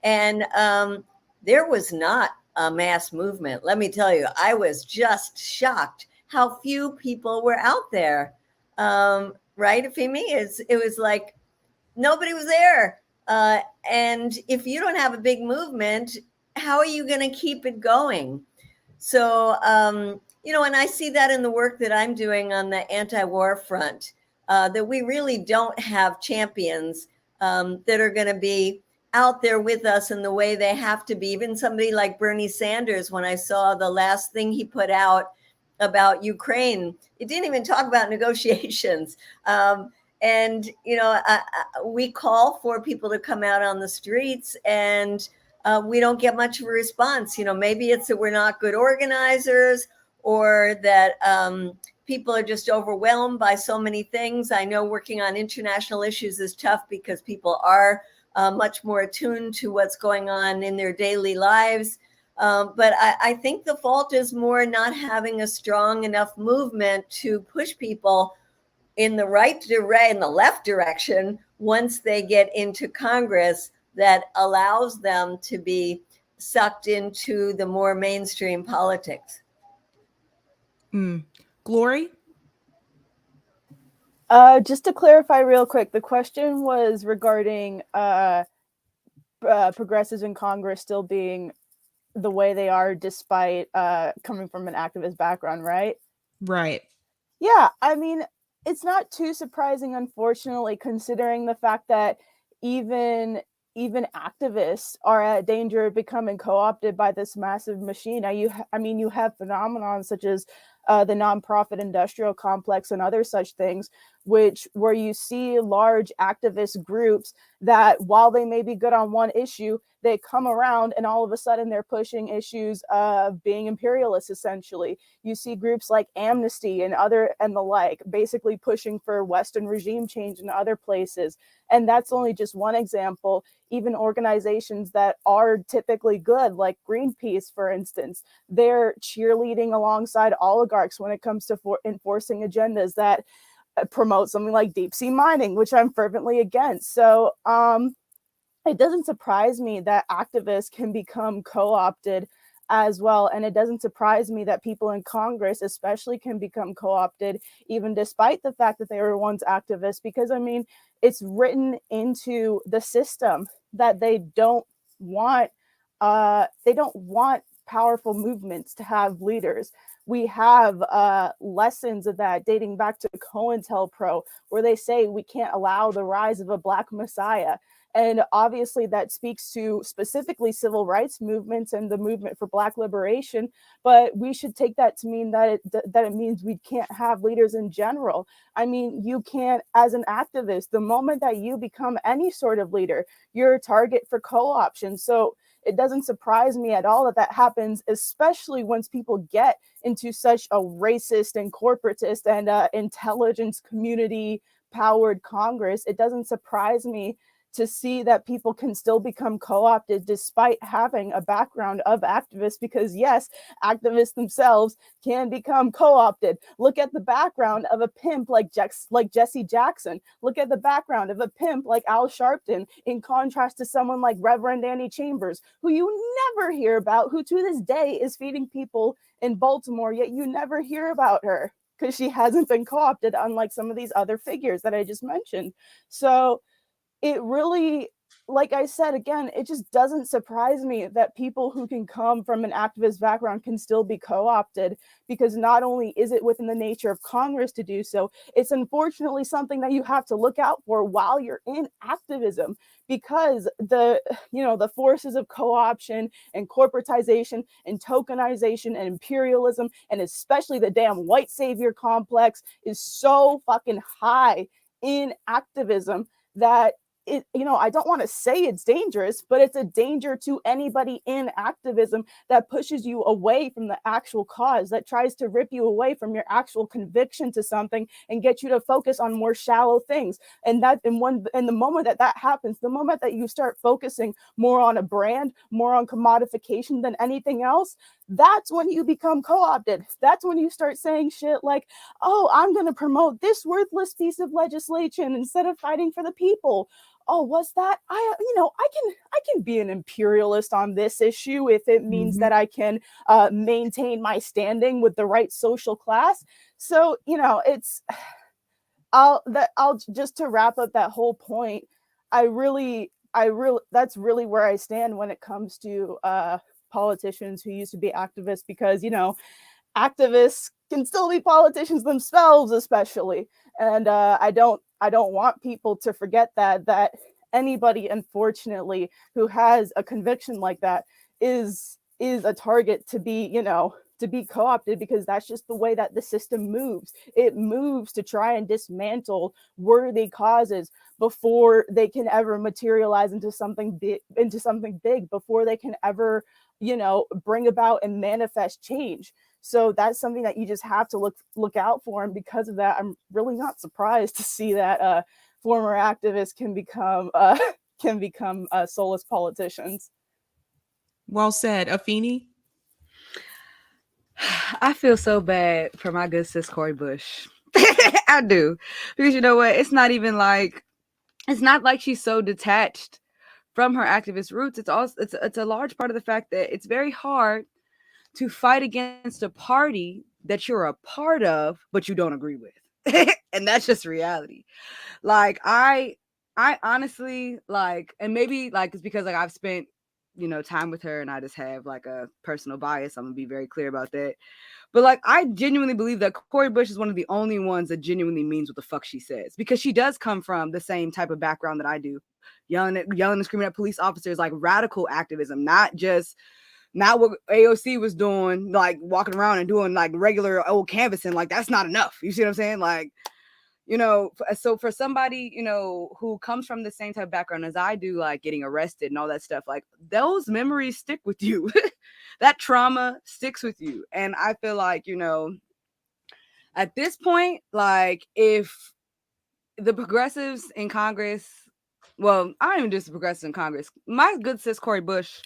Speaker 6: And there was not a mass movement. Let me tell you, I was just shocked how few people were out there. Right, Afemi? It was like nobody was there. And if you don't have a big movement, how are you going to keep it going? So, and I see that in the work that I'm doing on the anti-war front, that we really don't have champions that are going to be out there with us in the way they have to be. Even somebody like Bernie Sanders, when I saw the last thing he put out about Ukraine. It didn't even talk about negotiations. And, we call for people to come out on the streets, and we don't get much of a response. Maybe it's that we're not good organizers, or that people are just overwhelmed by so many things. I know working on international issues is tough because people are much more attuned to what's going on in their daily lives. But I think the fault is more not having a strong enough movement to push people in the in the left direction once they get into Congress, that allows them to be sucked into the more mainstream politics.
Speaker 1: Glory?
Speaker 2: Just to clarify real quick, the question was regarding progressives in Congress still being the way they are despite coming from an activist background, right?
Speaker 1: Right.
Speaker 2: Yeah, I mean, it's not too surprising, unfortunately, considering the fact that even activists are at danger of becoming co-opted by this massive machine. Now, you have phenomenon such as the nonprofit industrial complex and other such things, where you see large activist groups that, while they may be good on one issue, they come around and all of a sudden they're pushing issues of being imperialist, essentially. You see groups like Amnesty and the like, basically pushing for Western regime change in other places. And that's only just one example. Even organizations that are typically good, like Greenpeace, for instance, they're cheerleading alongside oligarchs when it comes to enforcing agendas that promote something like deep sea mining, which I'm fervently against. So it doesn't surprise me that activists can become co-opted as well. And it doesn't surprise me that people in Congress especially can become co-opted, even despite the fact that they were once activists, because I mean, it's written into the system that they don't want powerful movements to have leaders. We have lessons of that dating back to COINTELPRO, where they say we can't allow the rise of a Black Messiah. And obviously that speaks to specifically civil rights movements and the movement for Black liberation. But we should take that to mean that it means we can't have leaders in general. I mean, you can't, as an activist, the moment that you become any sort of leader, you're a target for co-option. So it doesn't surprise me at all that happens, especially once people get into such a racist and corporatist and intelligence community powered Congress. It doesn't surprise me to see that people can still become co-opted despite having a background of activists, because yes, activists themselves can become co-opted. Look at the background of a pimp like Jesse Jackson. Look at the background of a pimp like Al Sharpton, in contrast to someone like Reverend Annie Chambers, who you never hear about, who to this day is feeding people in Baltimore, yet you never hear about her because she hasn't been co-opted, unlike some of these other figures that I just mentioned. So it really, like I said, again, it just doesn't surprise me that people who can come from an activist background can still be co-opted, because not only is it within the nature of Congress to do so, it's unfortunately something that you have to look out for while you're in activism, because the forces of co-option and corporatization and tokenization and imperialism, and especially the damn white savior complex, is so fucking high in activism that I don't want to say it's dangerous, but it's a danger to anybody in activism that pushes you away from the actual cause, that tries to rip you away from your actual conviction to something and get you to focus on more shallow things. And the moment that happens, the moment that you start focusing more on a brand, more on commodification than anything else, that's when you become co-opted. That's when you start saying shit like, oh, I'm going to promote this worthless piece of legislation instead of fighting for the people. Oh, was that I can be an imperialist on this issue if it means that I can maintain my standing with the right social class. So I'll just to wrap up that whole point. I really that's really where I stand when it comes to politicians who used to be activists, because activists can still be politicians themselves, especially. And I don't want people to forget that anybody, unfortunately, who has a conviction like that is a target to be to be co-opted, because that's just the way that the system moves. It moves to try and dismantle worthy causes before they can ever materialize into something big, before they can ever, bring about and manifest change. So that's something that you just have to look out for. And because of that, I'm really not surprised to see that former activists can become soulless politicians.
Speaker 1: Well said. Afeni?
Speaker 3: I feel so bad for my good sis Cori Bush. I do. Because you know what? It's not like she's so detached from her activist roots. It's a large part of the fact that it's very hard to fight against a party that you're a part of, but you don't agree with. And that's just reality. Like I honestly and maybe it's because I've spent, time with her and I just have a personal bias. I'm gonna be very clear about that. But I genuinely believe that Cori Bush is one of the only ones that genuinely means what the fuck she says, because she does come from the same type of background that I do. Yelling and screaming at police officers, radical activism, not what AOC was doing, walking around and doing regular old canvassing. That's not enough. You see what I'm saying? So for somebody, who comes from the same type of background as I do, getting arrested and all that stuff, those memories stick with you. That trauma sticks with you. And I feel at this point, if the progressives in Congress, well, I don't even just the progressives in Congress, my good sis Cori Bush,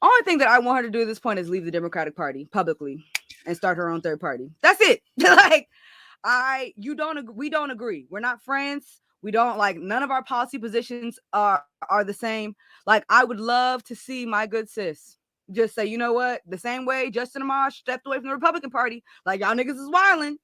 Speaker 3: only thing that I want her to do at this point is leave the Democratic Party publicly and start her own third party. That's it. We don't agree. We're not friends. We don't none of our policy positions are the same. I would love to see my good sis just say, you know what? The same way Justin Amash stepped away from the Republican Party, y'all niggas is wilding.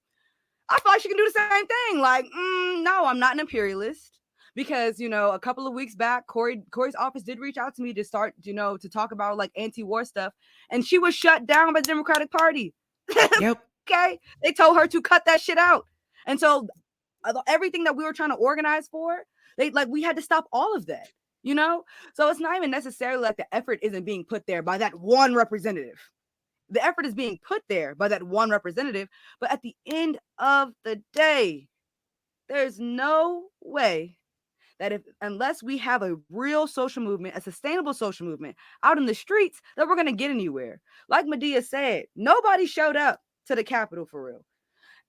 Speaker 3: I feel like she can do the same thing. No, I'm not an imperialist. Because, a couple of weeks back, Cori's office did reach out to me to start, to talk about anti-war stuff. And she was shut down by the Democratic Party.
Speaker 1: Yep.
Speaker 3: Okay. They told her to cut that shit out. And so everything that we were trying to organize for, we had to stop all of that, So it's not even necessarily the effort isn't being put there by that one representative. The effort is being put there by that one representative. But at the end of the day, there's no way that unless we have a real social movement, a sustainable social movement out in the streets, that we're going to get anywhere. Like Medea said, nobody showed up to the Capitol for real.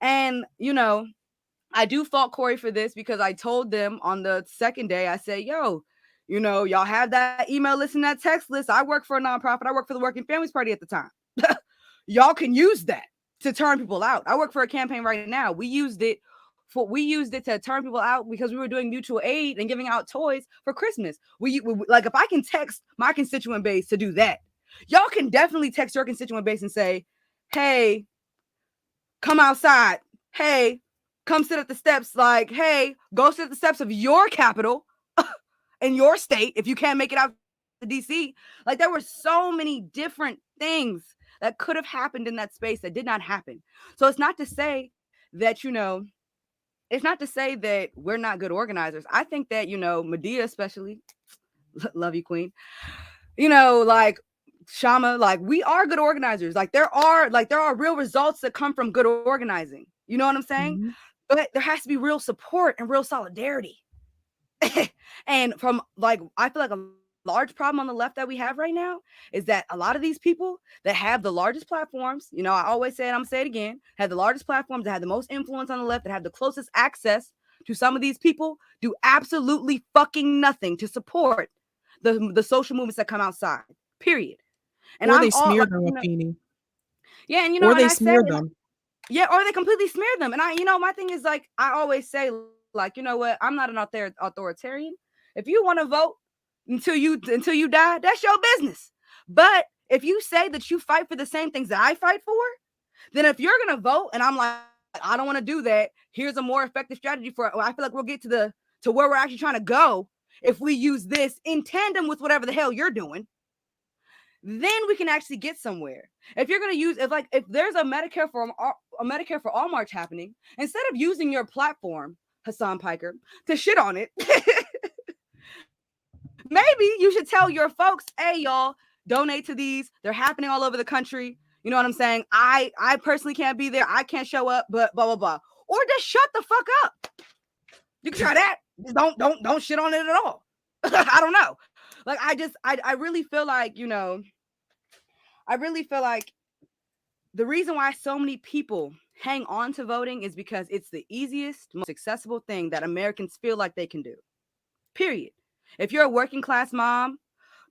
Speaker 3: And, I do fault Cori for this, because I told them on the second day, I said, yo, y'all have that email list and that text list. I work for a nonprofit. I work for the Working Families Party at the time. Y'all can use that to turn people out. I work for a campaign right now. We used it to turn people out because we were doing mutual aid and giving out toys for Christmas. We if I can text my constituent base to do that, y'all can definitely text your constituent base and say, hey, come outside. Hey, come sit at the steps. Hey, go sit at the steps of your capital in your state if you can't make it out to DC. There were so many different things that could have happened in that space that did not happen. So it's not to say that, it's not to say that we're not good organizers. I think that, Medea especially, love you, Queen, Shama, we are good organizers. There are real results that come from good organizing. You know what I'm saying? Mm-hmm. But there has to be real support and real solidarity. And from I feel a large problem on the left that we have right now is that a lot of these people that have the largest platforms, I always say it, I'm gonna say it again, have the largest platforms, that have the most influence on the left, that have the closest access to some of these people, do absolutely fucking nothing to support the social movements that come outside, period.
Speaker 1: And or they smear them with Feeny.
Speaker 3: Yeah, and
Speaker 1: or they smear them.
Speaker 3: Yeah, or they completely smear them. And my thing is I always say, you know what, I'm not an authoritarian. If you want to vote until you die, that's your business. But if you say that you fight for the same things that I fight for, then if you're gonna vote and I'm I don't want to do that, here's a more effective strategy for it. I feel we'll get to where we're actually trying to go if we use this in tandem with whatever the hell you're doing. Then we can actually get somewhere. If you're gonna use if there's a Medicare for all march happening, instead of using your platform, Hassan Piker, to shit on it, maybe you should tell your folks, hey, y'all, donate to these. They're happening all over the country. You know what I'm saying? I personally can't be there. I can't show up, but blah, blah, blah. Or just shut the fuck up. You can try that. Don't shit on it at all. I don't know. Like, I really feel like, you know, I really feel like the reason why so many people hang on to voting is because it's the easiest, most accessible thing that Americans feel like they can do. Period. If you're a working class mom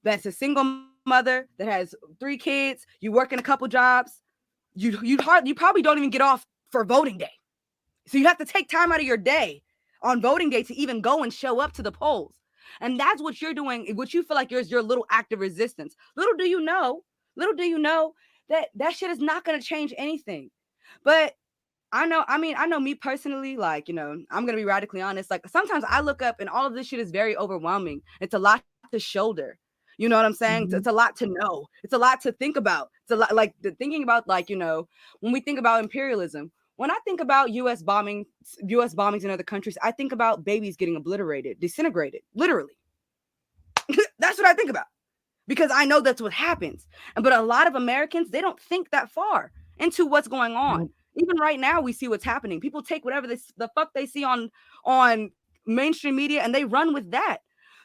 Speaker 3: that's a single mother that has 3 kids, you work in a couple jobs, you probably don't even get off for voting day. So you have to take time out of your day on voting day to even go and show up to the polls. And that's what you're doing, what you feel like is your little act of resistance. Little do you know that shit is not going to change anything. But I know me personally, like, you know, I'm going to be radically honest. Like, sometimes I look up and all of this shit is very overwhelming. It's a lot to shoulder. You know what I'm saying?
Speaker 1: Mm-hmm.
Speaker 3: It's a lot to know. It's a lot to think about. It's a lot, like, thinking about, like, you know, when we think about imperialism, when I think about US bombings in other countries, I think about babies getting obliterated, disintegrated, literally. That's what I think about, because I know that's what happens. But a lot of Americans, they don't think that far into what's going on.
Speaker 1: Nope.
Speaker 3: Even right now, we see what's happening. People take whatever the fuck they see on mainstream media and they run with that.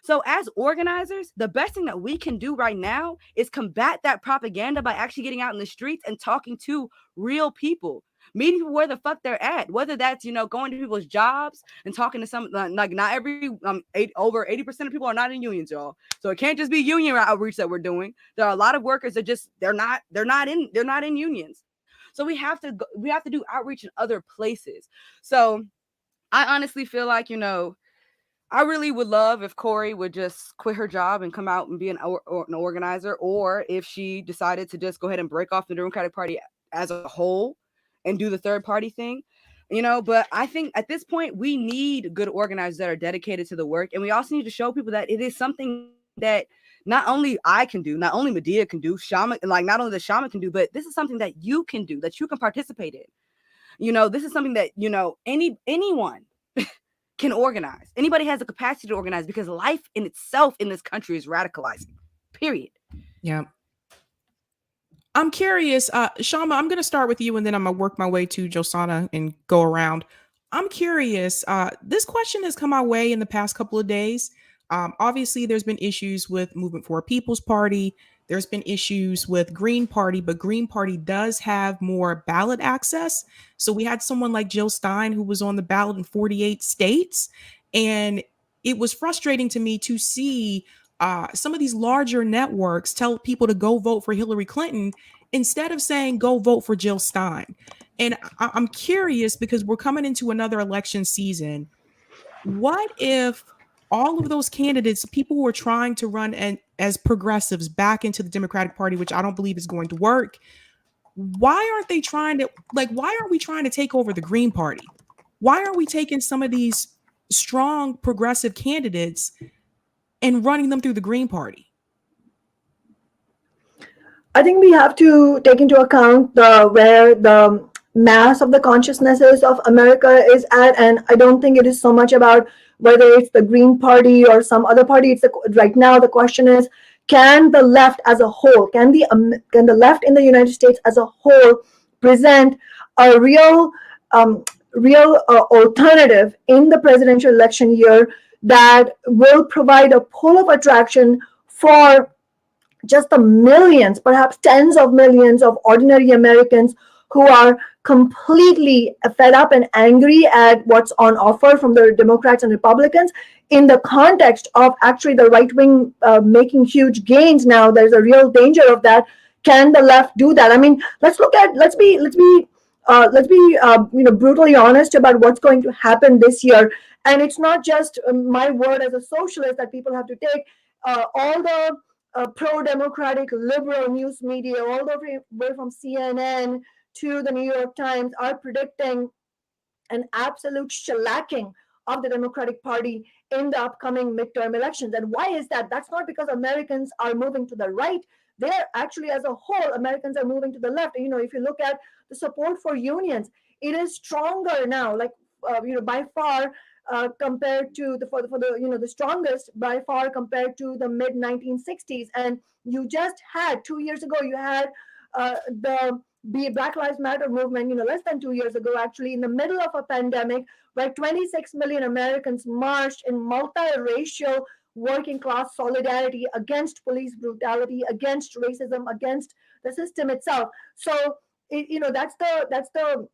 Speaker 3: So as organizers, the best thing that we can do right now is combat that propaganda by actually getting out in the streets and talking to real people, meeting people where the fuck they're at, whether that's, you know, going to people's jobs and talking to some, like, not every, over 80% of people are not in unions, y'all. So it can't just be union outreach that we're doing. There are a lot of workers that just, they're not in unions. So we have to do outreach in other places. So I honestly feel like, you know, I really would love if Corey would just quit her job and come out and be an organizer, or if she decided to just go ahead and break off the Democratic Party as a whole and do the third party thing, you know. But I think at this point, we need good organizers that are dedicated to the work. And we also need to show people that it is something that not only I can do, not only Medea can do, Shaman, like not only the Shaman can do, but this is something that you can do, that you can participate in. You know, this is something that, you know, anyone can organize. Anybody has the capacity to organize, because life in itself in this country is radicalizing. Period.
Speaker 1: Yeah. I'm curious, Shama, I'm going to start with you and then I'm going to work my way to Josana and go around. I'm curious, this question has come my way in the past couple of days. Obviously, there's been issues with Movement for a People's Party. There's been issues with Green Party, but Green Party does have more ballot access. So we had someone like Jill Stein who was on the ballot in 48 states. And it was frustrating to me to see some of these larger networks tell people to go vote for Hillary Clinton instead of saying go vote for Jill Stein. And I'm curious, because we're coming into another election season. What if all of those candidates, people who are trying to run as progressives back into the Democratic Party, which I don't believe is going to work, why aren't we trying to take over the Green Party? Why are we taking some of these strong progressive candidates and running them through the Green Party?
Speaker 5: I think we have to take into account where the mass of the consciousnesses of America is at, and I don't think it is so much about whether it's the Green Party or some other party. Right now the question is, can the left as a whole, can the left in the United States as a whole present a real alternative in the presidential election year that will provide a pull of attraction for just the millions, perhaps tens of millions of ordinary Americans who are completely fed up and angry at what's on offer from the Democrats and Republicans, in the context of actually the right wing making huge gains now. There's a real danger of that. Can the left do that? I mean, let's be brutally honest about what's going to happen this year. And it's not just my word as a socialist that people have to take. All the pro-democratic liberal news media, all the way from CNN to the New York Times, are predicting an absolute shellacking of the Democratic Party in the upcoming midterm elections. And why is that? That's not because Americans are moving to the right. They're actually, as a whole, Americans are moving to the left. You know, if you look at the support for unions, it is stronger now, like by far, compared to the strongest by far compared to the mid 1960s. And you just had 2 years ago, you had the Black Lives Matter movement, less than 2 years ago, actually, in the middle of a pandemic, where 26 million Americans marched in multiracial working class solidarity against police brutality, against racism, against the system itself. So, that's the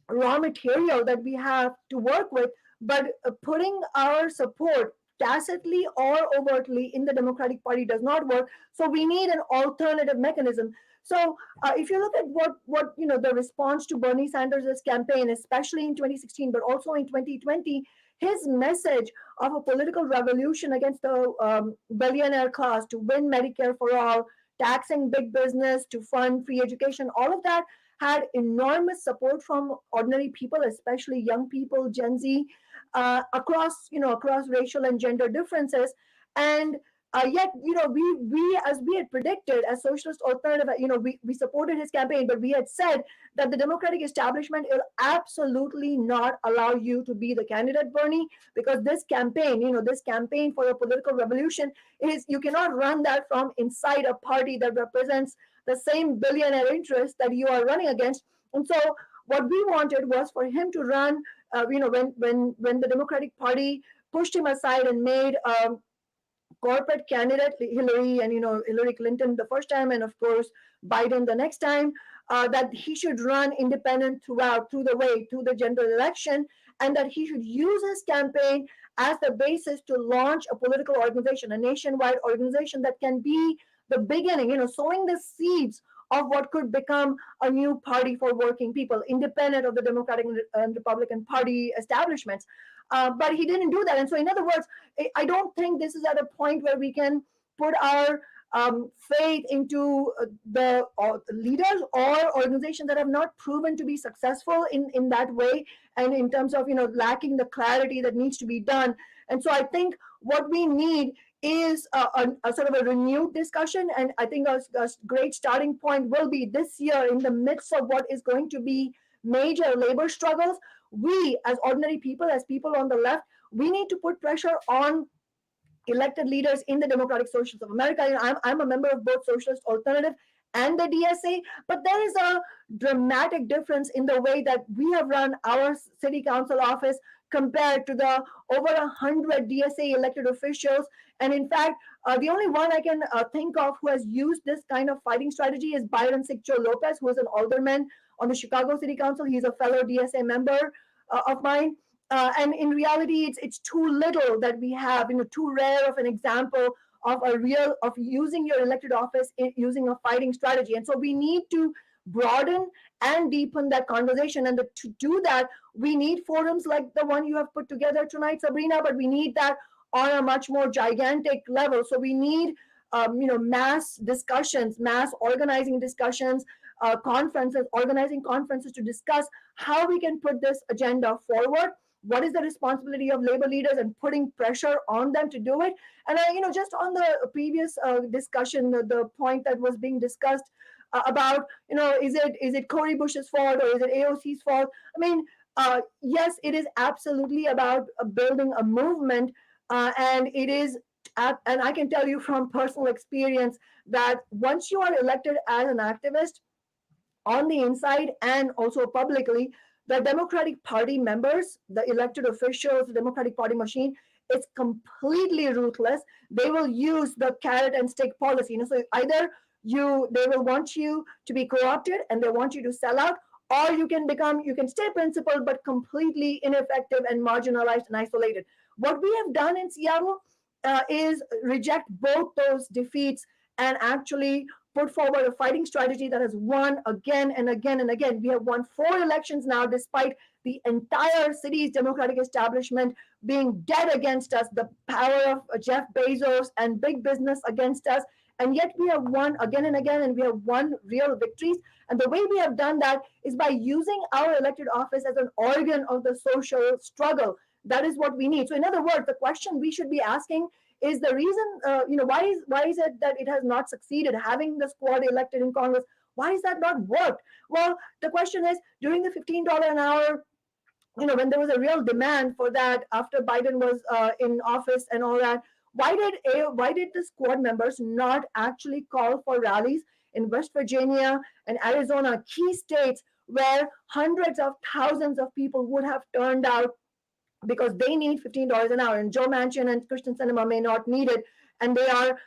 Speaker 5: raw material that we have to work with, but putting our support tacitly or overtly in the Democratic Party does not work. So we need an alternative mechanism. So if you look at what the response to Bernie Sanders' campaign, especially in 2016, but also in 2020, his message of a political revolution against the billionaire class to win Medicare for all, taxing big business to fund free education, all of that had enormous support from ordinary people, especially young people, Gen Z, across racial and gender differences. And yet, we as we had predicted, as socialist alternative, we supported his campaign, but we had said that the Democratic establishment will absolutely not allow you to be the candidate, Bernie, because this campaign for a political revolution is, you cannot run that from inside a party that represents the same billionaire interests that you are running against. And so what we wanted was for him to run, when the Democratic Party pushed him aside and made corporate candidate Hillary, and Hillary Clinton the first time, and of course Biden the next time, that he should run independent through the general election, and that he should use his campaign as the basis to launch a political organization, a nationwide organization that can be the beginning, sowing the seeds of what could become a new party for working people, independent of the Democratic and Republican Party establishments. But he didn't do that. And so, in other words, I don't think this is at a point where we can put our faith into the leaders or organizations that have not proven to be successful in that way, and in terms of lacking the clarity that needs to be done. And so I think what we need is a sort of a renewed discussion. And I think a great starting point will be this year, in the midst of what is going to be major labor struggles. We, as ordinary people, as people on the left, we need to put pressure on elected leaders in the Democratic Socialists of America. I'm a member of both Socialist Alternative and the DSA, but there is a dramatic difference in the way that we have run our city council office compared to the over 100 DSA elected officials. And in fact, the only one I can think of who has used this kind of fighting strategy is Byron Siccho Lopez, who is an alderman on the Chicago City Council. He's a fellow DSA member of mine. And in reality, it's too little that we have, too rare of an example of using your elected office using a fighting strategy. And so we need to broaden and deepen that conversation. And to do that, we need forums like the one you have put together tonight, Sabrina, but we need that on a much more gigantic level. So we need mass discussions, mass organizing discussions, organizing conferences to discuss how we can put this agenda forward. What is the responsibility of labor leaders, and putting pressure on them to do it? And just on the previous discussion, the point that was being discussed about, is it Cori Bush's fault or is it AOC's fault? I mean, yes, it is absolutely about building a movement, and it is. And I can tell you from personal experience that once you are elected as an activist on the inside and also publicly, the Democratic Party members, the elected officials, the Democratic Party machine, is completely ruthless. They will use the carrot and stick policy. So either they will want you to be co-opted and they want you to sell out, or you can stay principled but completely ineffective and marginalized and isolated. What we have done in Seattle is reject both those defeats and actually put forward a fighting strategy that has won again and again and again. We have won 4 elections now, despite the entire city's Democratic establishment being dead against us, the power of Jeff Bezos and big business against us. And yet we have won again and again, and we have won real victories. And the way we have done that is by using our elected office as an organ of the social struggle. That is what we need. So in other words, the question we should be asking is the reason, why is it that it has not succeeded, having the squad elected in Congress? Why has that not worked? Well, the question is, during the $15 an hour, when there was a real demand for that after Biden was in office and all that, why did the squad members not actually call for rallies in West Virginia and Arizona, key states where hundreds of thousands of people would have turned out because they need $15 an hour, and Joe Manchin and Kristen Sinema may not need it, and they are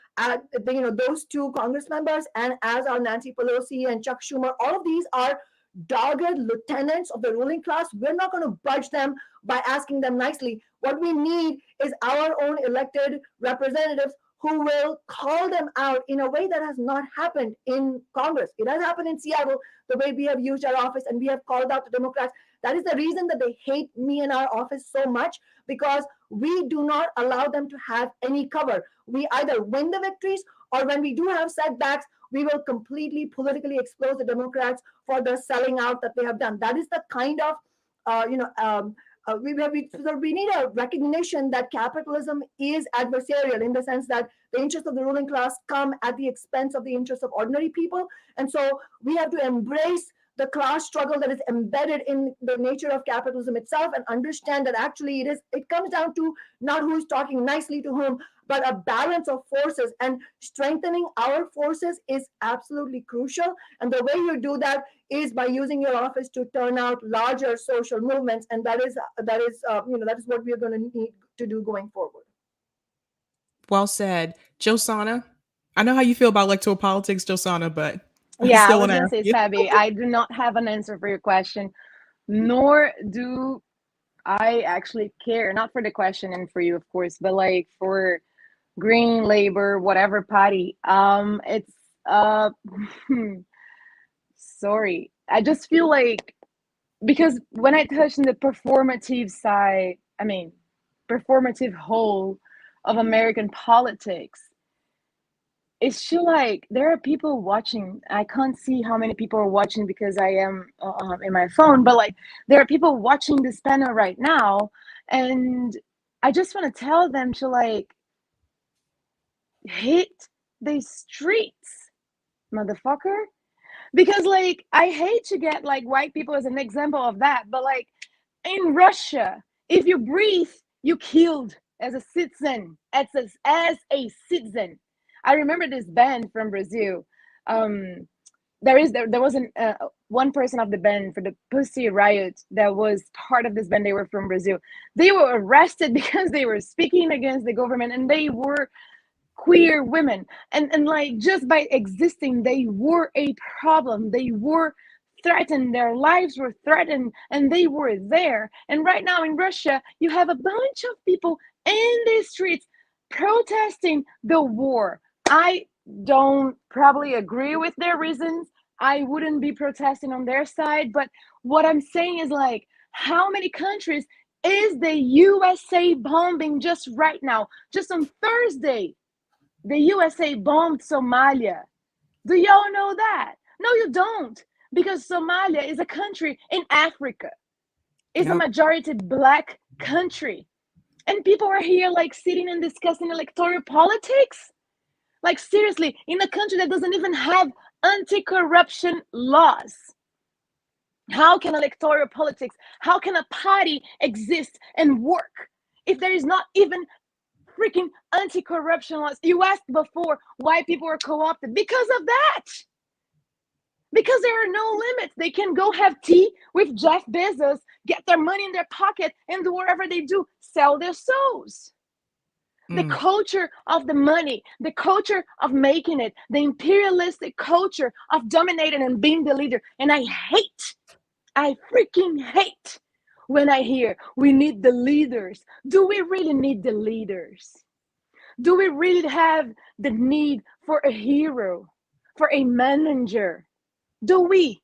Speaker 5: those two Congress members, and as are Nancy Pelosi and Chuck Schumer. All of these are dogged lieutenants of the ruling class. We're not going to budge them by asking them nicely. What we need is our own elected representatives who will call them out in a way that has not happened in Congress. It has happened in Seattle, the way we have used our office and we have called out the Democrats. That is the reason that they hate me and our office so much, because we do not allow them to have any cover. We either win the victories, or when we do have setbacks, we will completely politically expose the Democrats for the selling out that they have done. That is the kind of, we need a recognition that capitalism is adversarial, in the sense that the interests of the ruling class come at the expense of the interests of ordinary people. And so we have to embrace the class struggle that is embedded in the nature of capitalism itself, and understand that actually it comes down to not who's talking nicely to whom, but a balance of forces, and strengthening our forces is absolutely crucial. And the way you do that is by using your office to turn out larger social movements, and that is what we are going to need to do going forward.
Speaker 1: Well said. Josana, I know how you feel about electoral politics, Josana, but
Speaker 4: Yeah, I
Speaker 1: still
Speaker 4: was
Speaker 1: want to
Speaker 4: gonna
Speaker 1: ask
Speaker 4: say,
Speaker 1: you.
Speaker 4: Sabby, I do not have an answer for your question, nor do I actually care, not for the question and for you, of course, but like for Green, Labor, whatever party. It's sorry. I just feel like, because when I touch in the performative side, I mean, performative whole of American politics, it's still like there are people watching. I can't see how many people are watching because I am in my phone, but like there are people watching this panel right now, and I just want to tell them to like hit the streets, motherfucker. Because like I hate to get like white people as an example of that, but like in Russia, if you breathe, you killed as a citizen, as a citizen. I remember this band from Brazil. There was one person of the band for the Pussy Riot that was part of this band. They were from Brazil. They were arrested because they were speaking against the government, and they were queer women, and like just by existing they were a problem. They were threatened, their lives were threatened, and they were there. And right now in Russia you have a bunch of people in the streets protesting the war. I don't probably agree with their reasons. I wouldn't be protesting on their side, but what I'm saying is like, how many countries is the USA bombing just right now? Just on Thursday, the USA bombed Somalia. Do y'all know that? No, you don't. Because Somalia is a country in Africa. It's a majority Black country. And people are here like sitting and discussing electoral politics. Like seriously, in a country that doesn't even have anti-corruption laws. How can electoral politics, how can a party exist and work if there is not even freaking anti-corruption laws? You asked before why people are co-opted. Because of that. Because there are no limits. They can go have tea with Jeff Bezos, get their money in their pocket, and do whatever they do, sell their souls. The culture of the money, the culture of making it, the imperialistic culture of dominating and being the leader. And I freaking hate when I hear we need the leaders. Do we really need the leaders? Do we really have the need for a hero, for a manager? Do we?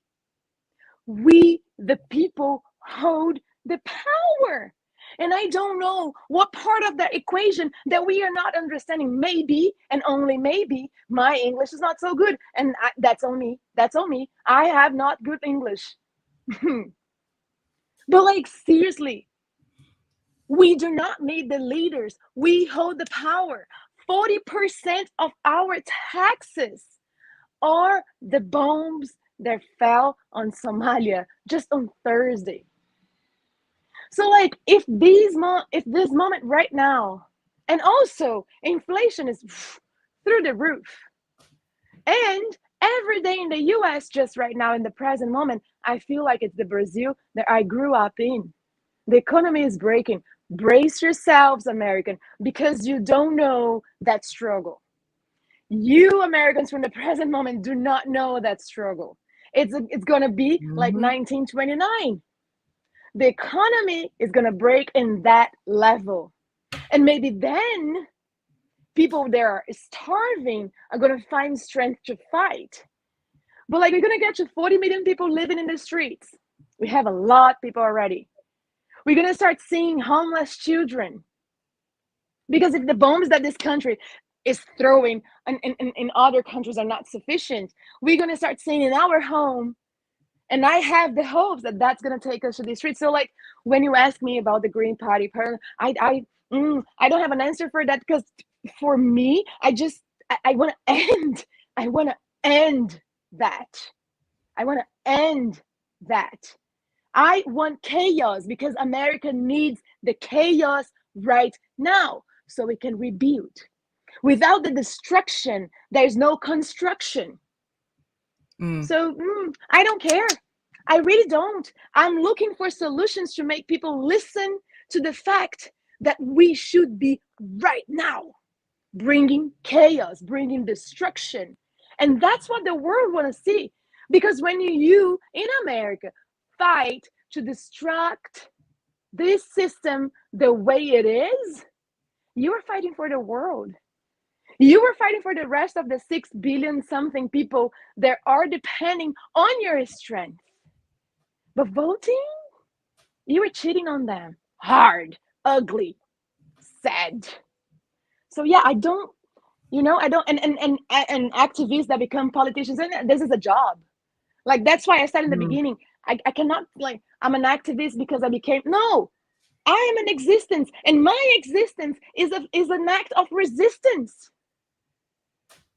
Speaker 4: We, the people, hold the power. And I don't know what part of that equation that we are not understanding. Maybe, and only maybe, my English is not so good. And that's on me. That's on me. I have not good English. But like, seriously, we do not need the leaders. We hold the power. 40% of our taxes are the bombs that fell on Somalia just on Thursday. So like, if this moment right now, and also inflation is through the roof, and every day in the US, just right now in the present moment, I feel like it's the Brazil that I grew up in. The economy is breaking. Brace yourselves, American, because you don't know that struggle. You Americans from the present moment do not know that struggle. It's going to be like 1929. The economy is going to break in that level. And maybe then people that are starving are going to find strength to fight. But like, we're going to get to 40 million people living in the streets. We have a lot of people already. We're going to start seeing homeless children. Because if the bombs that this country is throwing in other countries are not sufficient, we're going to start seeing in our home. And I have the hopes that that's going to take us to the streets. So like, when you ask me about the Green Party, I don't have an answer for that, because for me, I want to end. I want to end that. I want to end that. I want chaos, because America needs the chaos right now so we can rebuild. Without the destruction, there's no construction. So I don't care. I really don't. I'm looking for solutions to make people listen to the fact that we should be right now bringing chaos, bringing destruction. And that's what the world want to see. Because when you in America fight to destruct this system the way it is, you are fighting for the world. You were fighting for the rest of the 6 billion something people that are depending on your strength. But voting, you were cheating on them. Hard, ugly, sad. So yeah, I don't, and activists that become politicians, and this is a job. Like, that's why I said in the beginning, I cannot, like, I'm an activist because I became, no, I am an existence, and my existence is an act of resistance.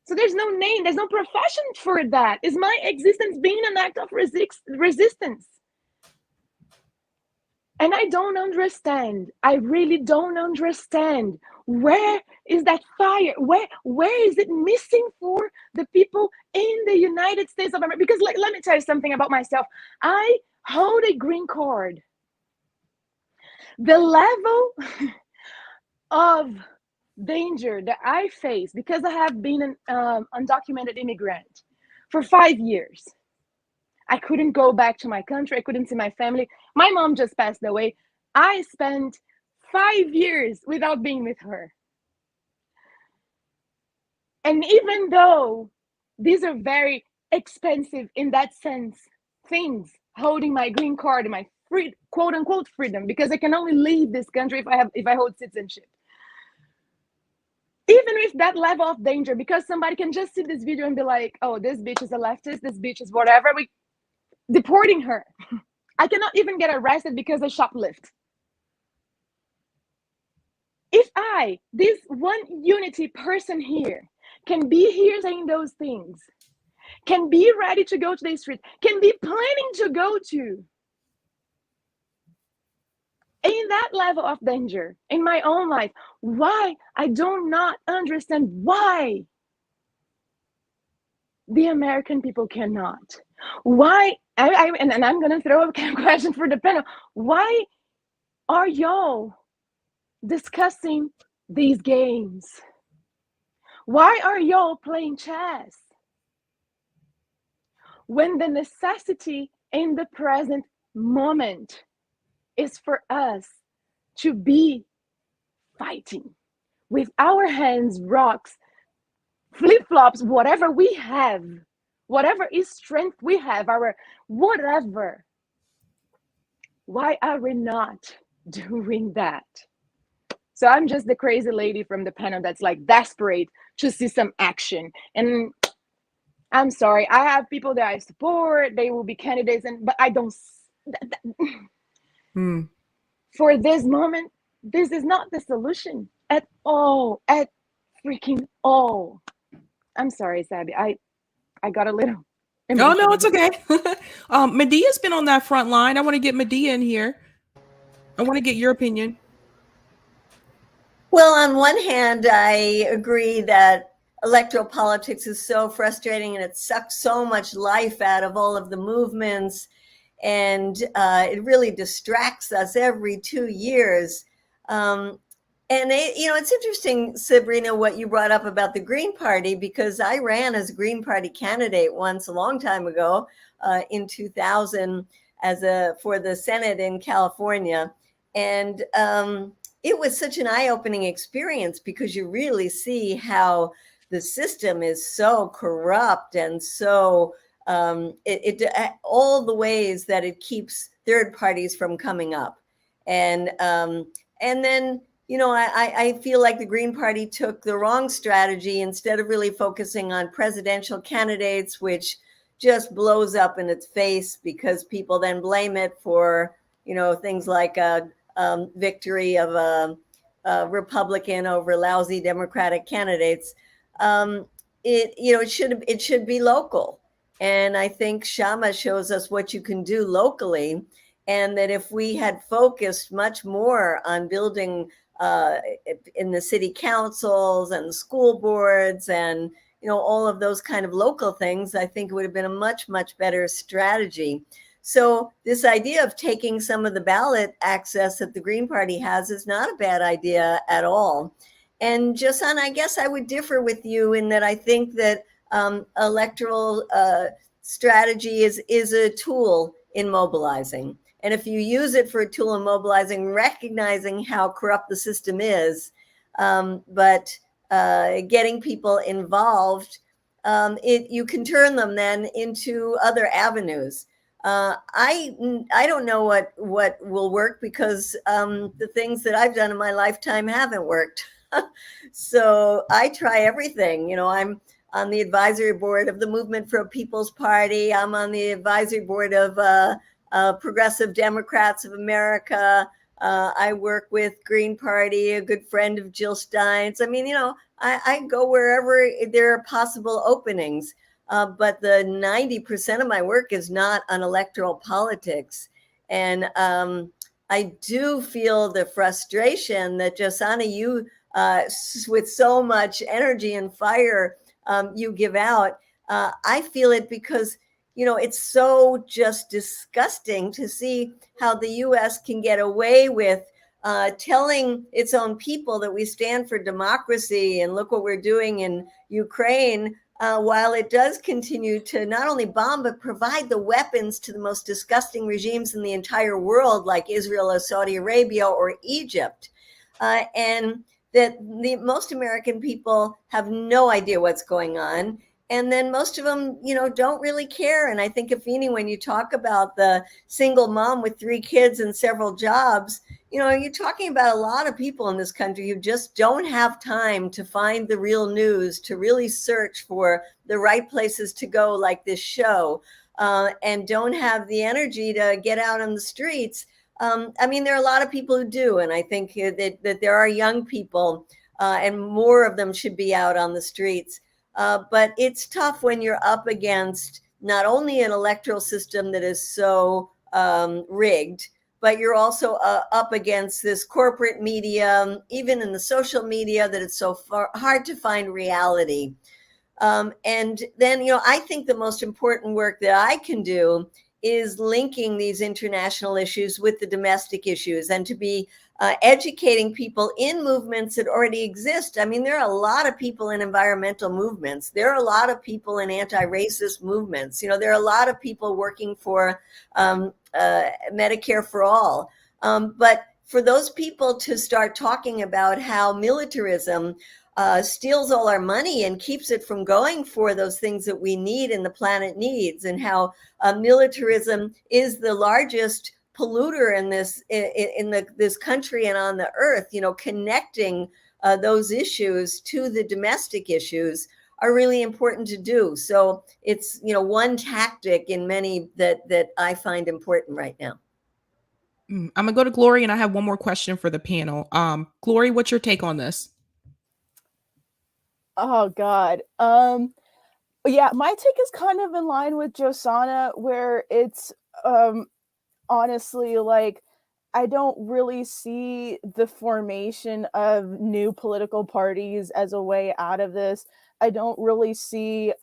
Speaker 4: So there's no name, there's no profession for that. Is my existence being an act of resistance? And I don't understand. I really don't understand. Where is that fire? Where is it missing for the people in the United States of America? Because let me tell you something about myself. I hold a green card. The level of danger that I face, because I have been an undocumented immigrant for 5 years. I couldn't go back to my country. I couldn't see my family. My mom just passed away. I spent 5 years without being with her. And even though these are very expensive in that sense, things, holding my green card and my free, quote unquote freedom, because I can only leave this country if I hold citizenship. Even with that level of danger, because somebody can just see this video and be like, oh, this bitch is a leftist, this bitch is whatever, we deporting her. I cannot even get arrested because I shoplift. If I, this one unity person here, can be here saying those things, can be ready to go to the street, can be planning to go to, in that level of danger in my own life, why? I do not understand why the American people cannot. Why? And I'm going to throw a question for the panel. Why are y'all discussing these games? Why are y'all playing chess? When the necessity in the present moment is for us to be fighting with our hands, rocks, flip-flops, whatever we have, whatever is strength we have, our whatever. Why are we not doing that? So I'm just the crazy lady from the panel that's like desperate to see some action. And I'm sorry, I have people that I support, they will be candidates, but I don't. For this moment, this is not the solution at all, at freaking all. I'm sorry, Sabby. I got a little.
Speaker 1: Oh, no, it's okay. Medea's been on that front line. I want to get Medea in here. I want to get your opinion.
Speaker 6: Well, on one hand, I agree that electoral politics is so frustrating, and it sucks so much life out of all of the movements, and it really distracts us every 2 years. And it's interesting, Sabrina, what you brought up about the Green Party, because I ran as a Green Party candidate once a long time ago, in 2000, for the Senate in California, and it was such an eye-opening experience, because you really see how the system is so corrupt, and so all the ways that it keeps third parties from coming up, and then I feel like the Green Party took the wrong strategy. Instead of really focusing on presidential candidates, which just blows up in its face, because people then blame it for, things like victory of a Republican over lousy Democratic candidates. It should be local. And I think Shama shows us what you can do locally. And that if we had focused much more on building in the city councils and school boards and all of those kind of local things, I think it would have been a much, much better strategy. So this idea of taking some of the ballot access that the Green Party has is not a bad idea at all. And Josan, I guess I would differ with you in that I think that electoral strategy is a tool in mobilizing. And if you use it for a tool in mobilizing, recognizing how corrupt the system is, but getting people involved, you can turn them then into other avenues. I don't know what will work, because the things that I've done in my lifetime haven't worked. So I try everything. I'm on the advisory board of the Movement for a People's Party. I'm on the advisory board of Progressive Democrats of America. I work with Green Party, a good friend of Jill Stein's. I mean, I go wherever there are possible openings. But the 90% of my work is not on electoral politics. And I do feel the frustration that, Josanna, you, with so much energy and fire, you give out. I feel it because, it's so just disgusting to see how the U.S. can get away with telling its own people that we stand for democracy and look what we're doing in Ukraine, while it does continue to not only bomb, but provide the weapons to the most disgusting regimes in the entire world, like Israel or Saudi Arabia or Egypt. And that most American people have no idea what's going on. And then most of them, don't really care. And I think, Afeni, when you talk about the single mom with 3 kids and several jobs, you're talking about a lot of people in this country who just don't have time to find the real news, to really search for the right places to go, like this show, and don't have the energy to get out on the streets. I mean, there are a lot of people who do. And I think that there are young people, and more of them should be out on the streets. But it's tough when you're up against not only an electoral system that is so rigged, but you're also up against this corporate media, even in the social media, that it's so hard to find reality. And then, I think the most important work that I can do is linking these international issues with the domestic issues, and to be educating people in movements that already exist. I mean, there are a lot of people in environmental movements. There are a lot of people in anti-racist movements. There are a lot of people working for Medicare for all. But for those people to start talking about how militarism steals all our money and keeps it from going for those things that we need and the planet needs, and how militarism is the largest polluter in this country and on the earth, connecting those issues to the domestic issues are really important to do. So it's, one tactic in many that I find important right now.
Speaker 1: I'm gonna go to Glory, and I have one more question for the panel. Glory, what's your take on this?
Speaker 2: Oh God. Yeah, my take is kind of in line with Josanna, where it's honestly, like, I don't really see the formation of new political parties as a way out of this. I don't really see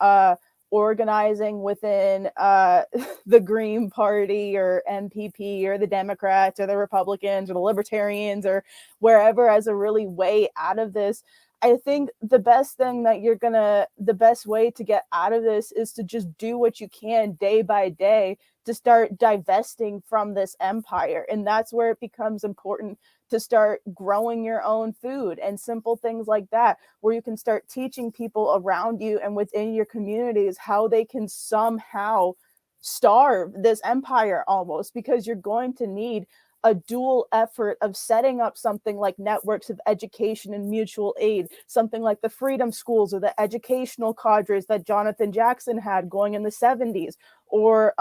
Speaker 2: organizing within the Green Party or MPP or the Democrats or the Republicans or the Libertarians or wherever as a really way out of this. I think the best way to get out of this is to just do what you can day by day to start divesting from this empire. And that's where it becomes important to start growing your own food and simple things like that, where you can start teaching people around you and within your communities how they can somehow starve this empire almost, because you're going to need a dual effort of setting up something like networks of education and mutual aid, something like the freedom schools or the educational cadres that Jonathan Jackson had going in the 70s, or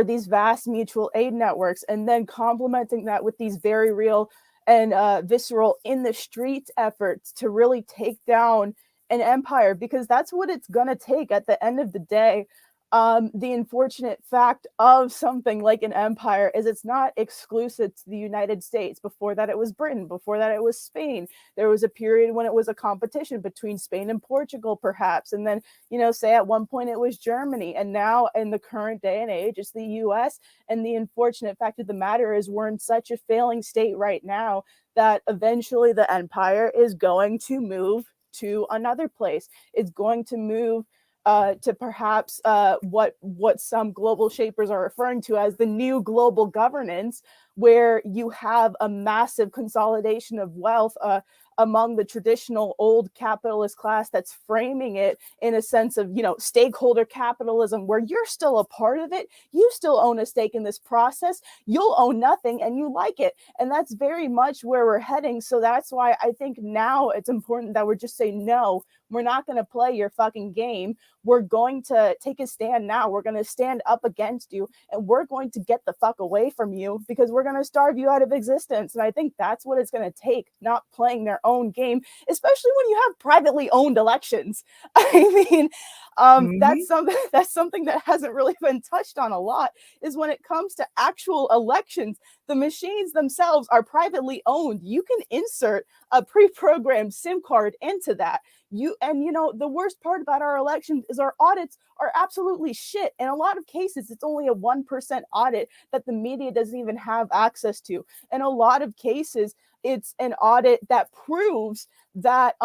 Speaker 2: these vast mutual aid networks, and then complementing that with these very real and visceral in the streets efforts to really take down an empire, because that's what it's going to take at the end of the day. The unfortunate fact of something like an empire is it's not exclusive to the United States. Before that, it was Britain. Before that, it was Spain. There was a period when it was a competition between Spain and Portugal, perhaps. And then, say at one point it was Germany. And now in the current day and age, it's the US. And the unfortunate fact of the matter is we're in such a failing state right now that eventually the empire is going to move to another place. It's going to move to perhaps what some global shapers are referring to as the new global governance, where you have a massive consolidation of wealth among the traditional old capitalist class that's framing it in a sense of, stakeholder capitalism, where you're still a part of it. You still own a stake in this process. You'll own nothing and you like it. And that's very much where we're heading. So that's why I think now it's important that we're just saying, no, we're not going to play your fucking game. We're going to take a stand now. We're going to stand up against you, and we're going to get the fuck away from you, because we're going to starve you out of existence. And I think that's what it's going to take, not playing their own game, especially when you have privately owned elections. I mean, that's something that hasn't really been touched on a lot, is when it comes to actual elections, the machines themselves are privately owned. You can insert a pre-programmed SIM card into that. The worst part about our elections is our audits are absolutely shit. In a lot of cases, it's only a 1% audit that the media doesn't even have access to. In a lot of cases, it's an audit that proves that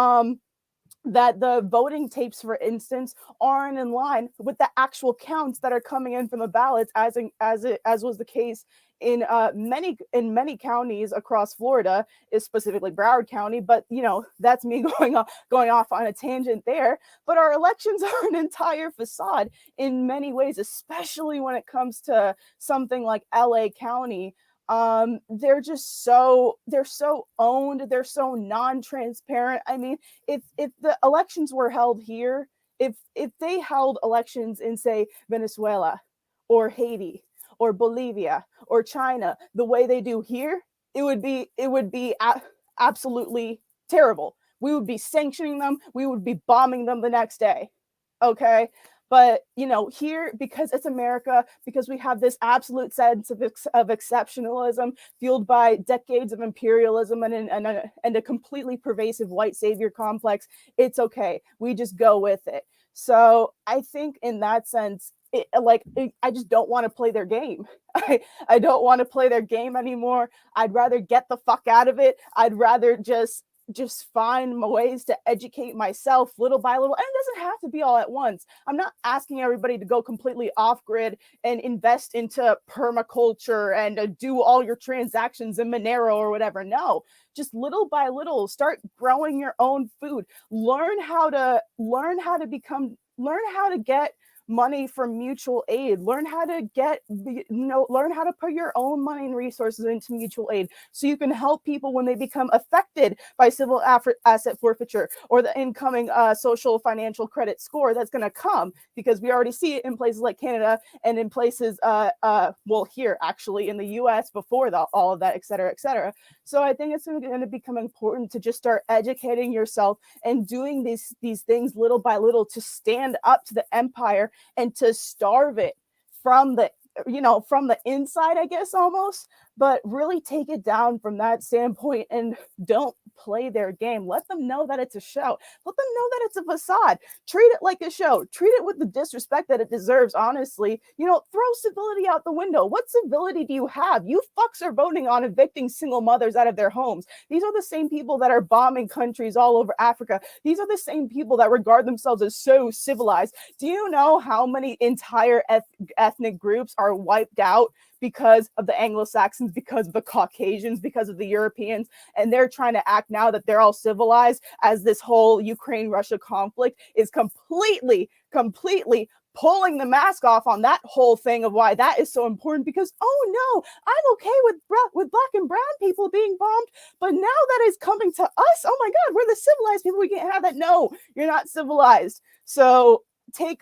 Speaker 2: that the voting tapes, for instance, aren't in line with the actual counts that are coming in from the ballots, as was the case in many counties across Florida, is specifically Broward County. But that's me going off on a tangent there. But our elections are an entire facade in many ways, especially when it comes to something like LA County. They're so owned, they're so non-transparent. I mean, if the elections were held here, if they held elections in, say, Venezuela or Haiti or Bolivia or China the way they do here, it would be absolutely terrible. We would be sanctioning them, we would be bombing them the next day. Okay. But here, because it's America, because we have this absolute sense of exceptionalism fueled by decades of imperialism and a completely pervasive white savior complex, it's okay. We just go with it. So I think in that sense, I just don't want to play their game. I don't want to play their game anymore. I'd rather get the fuck out of it. I'd rather just find ways to educate myself little by little. And it doesn't have to be all at once. I'm not asking everybody to go completely off grid and invest into permaculture and do all your transactions in Monero or whatever. No, just little by little, start growing your own food. Learn how to get money from mutual aid. Learn how to put your own money and resources into mutual aid, so you can help people when they become affected by civil asset forfeiture or the incoming social financial credit score that's going to come, because we already see it in places like Canada and in places here actually in the US before all of that, et cetera, et cetera. So I think it's going to become important to just start educating yourself and doing these things little by little to stand up to the empire and to starve it from the inside, I guess, almost. but really take it down from that standpoint and don't play their game. Let them know that it's a show. Let them know that it's a facade. Treat it like a show. Treat it with the disrespect that it deserves, honestly. Throw civility out the window. What civility do you have? You fucks are voting on evicting single mothers out of their homes. These are the same people that are bombing countries all over Africa. These are the same people that regard themselves as so civilized. Do you know how many entire ethnic groups are wiped out because of the Anglo-Saxons, because of the Caucasians, because of the Europeans, and they're trying to act now that they're all civilized, as this whole Ukraine-Russia conflict is completely pulling the mask off on that whole thing of why that is so important, because, oh no, I'm okay with black and brown people being bombed, but now that is coming to us, oh my God, we're the civilized people, we can't have that. No, you're not civilized. So take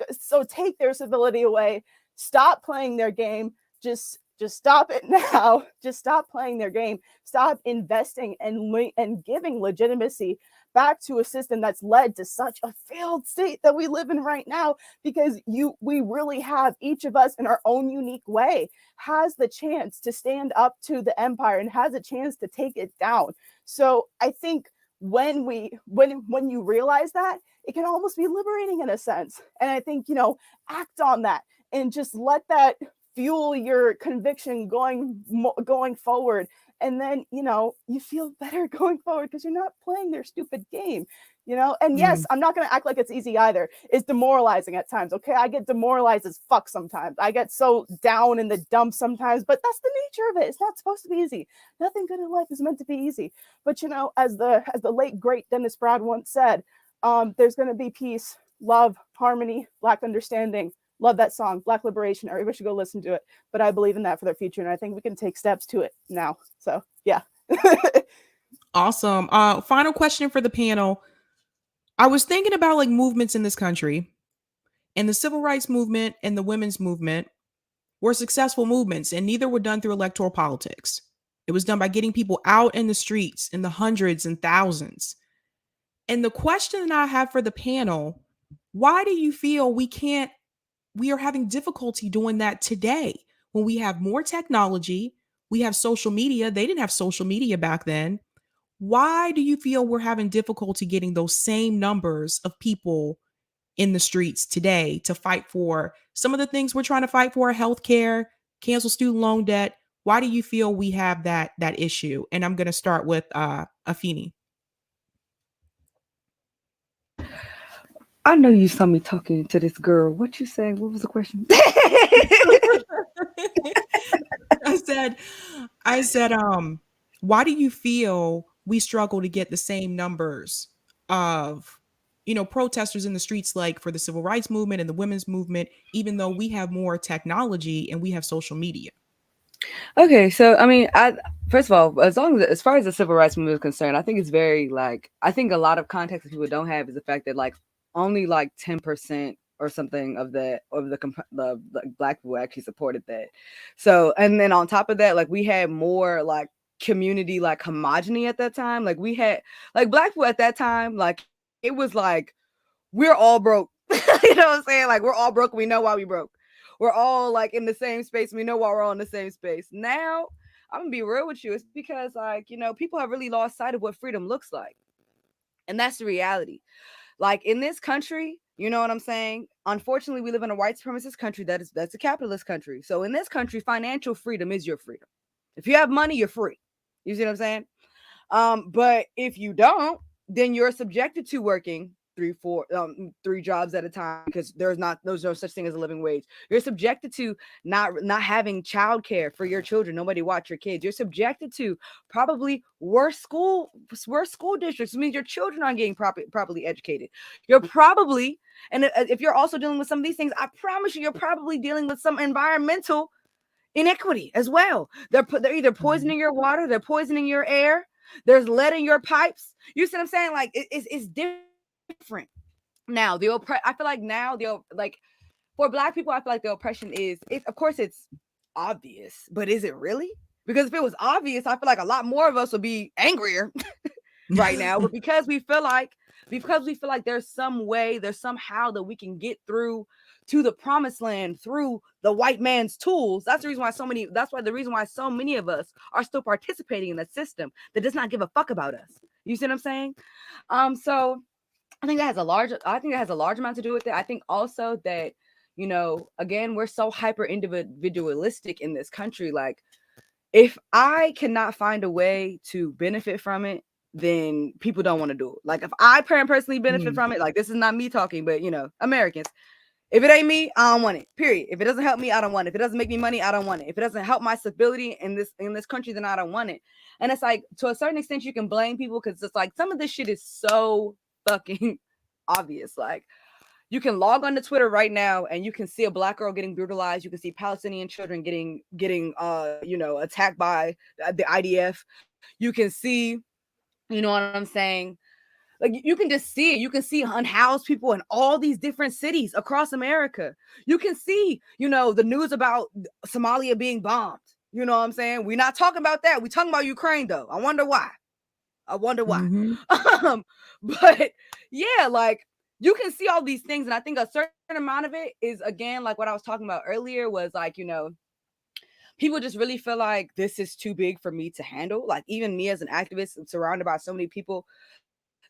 Speaker 2: their civility away. Stop playing their game. Just stop it now. Just stop playing their game. Stop investing and giving legitimacy back to a system that's led to such a failed state that we live in right now, because we really have, each of us in our own unique way has the chance to stand up to the empire and has a chance to take it down. So I think when you realize that, it can almost be liberating in a sense. And I think, act on that and just let that fuel your conviction going forward. And then, you feel better going forward because you're not playing their stupid game, and yes, I'm not going to act like it's easy either. It's demoralizing at times. Okay. I get demoralized as fuck sometimes. I get so down in the dumps sometimes, but that's the nature of it. It's not supposed to be easy. Nothing good in life is meant to be easy. But as the late great Dennis Brad once said, there's going to be peace, love, harmony, Black understanding. Love that song, Black Liberation. Everybody should go listen to it. But I believe in that for their future, and I think we can take steps to it now. So, yeah.
Speaker 1: Awesome. Final question for the panel. I was thinking about like movements in this country, and the civil rights movement and the women's movement were successful movements, and neither were done through electoral politics. It was done by getting people out in the streets in the hundreds and thousands. And the question that I have for the panel, why do you feel we are having difficulty doing that today when we have more technology, we have social media? They didn't have social media back then. Why do you feel we're having difficulty getting those same numbers of people in the streets today to fight for some of the things we're trying to fight for, healthcare, cancel student loan debt? Why do you feel we have that issue? And I'm going to start with Afeni.
Speaker 3: I know you saw me talking to this girl. What you saying? What was the question?
Speaker 1: I said, why do you feel we struggle to get the same numbers of, protesters in the streets, like for the civil rights movement and the women's movement, even though we have more technology and we have social media?
Speaker 3: Okay, so I mean, first of all, as far as the civil rights movement is concerned, I think it's very I think a lot of context that people don't have is the fact that only 10% or something of the Black people actually supported that. So, and then on top of that, we had more community homogeny at that time. We had Black people at that time, it was we're all broke. You know what I'm saying? We're all broke. We know why we broke. We're all in the same space. We know why we're all in the same space. Now, I'm gonna be real with you. It's because people have really lost sight of what freedom looks like. And that's the reality. In this country, you know what I'm saying? Unfortunately, we live in a white supremacist country that's a capitalist country. So in this country, financial freedom is your freedom. If you have money, you're free. You see what I'm saying? But if you don't, then you're subjected to working three jobs at a time, because there's no such thing as a living wage. You're subjected to not having childcare for your children. Nobody watch your kids. You're subjected to probably worse school districts. It means your children aren't getting properly educated. You're probably, and if you're also dealing with some of these things, I promise you're probably dealing with some environmental inequity as well. They're either poisoning your water, they're poisoning your air, there's lead in your pipes. You see what I'm saying? It's different. Now I feel like now for Black people, I feel like the oppression is, of course it's obvious, but is it really? Because if it was obvious, I feel like a lot more of us would be angrier right now. But because we feel like there's some way, there's somehow that we can get through to the promised land through the white man's tools. That's the reason why the reason why so many of us are still participating in the system that does not give a fuck about us. You see what I'm saying? So I think that has a large amount to do with it. I think also that, you know, again, we're so hyper individualistic in this country. Like, if I cannot find a way to benefit from it, then people don't want to do it. Like, if I personally benefit from it, like, this is not me talking, but, you know, Americans, if it ain't me, I don't want it. Period. If it doesn't help me, I don't want it. If it doesn't make me money, I don't want it. If it doesn't help my stability in this country, then I don't want it. And it's like, to a certain extent, you can blame people because it's like some of this shit is so fucking obvious. Like, you can log on to Twitter right now and you can see a black girl getting brutalized. You can see Palestinian children getting you know, attacked by the IDF. You can see, you know what I'm saying? Like, you can just see it. You can see unhoused people in all these different cities across America. You can see, you know, the news about Somalia being bombed. You know what I'm saying? We're not talking about that. We're talking about Ukraine, though. I wonder why.
Speaker 1: Mm-hmm.
Speaker 3: But yeah, like, you can see all these things. And I think a certain amount of it is, again, like what I was talking about earlier, was like, you know, people just really feel like this is too big for me to handle. Like, even me as an activist, I'm surrounded by so many people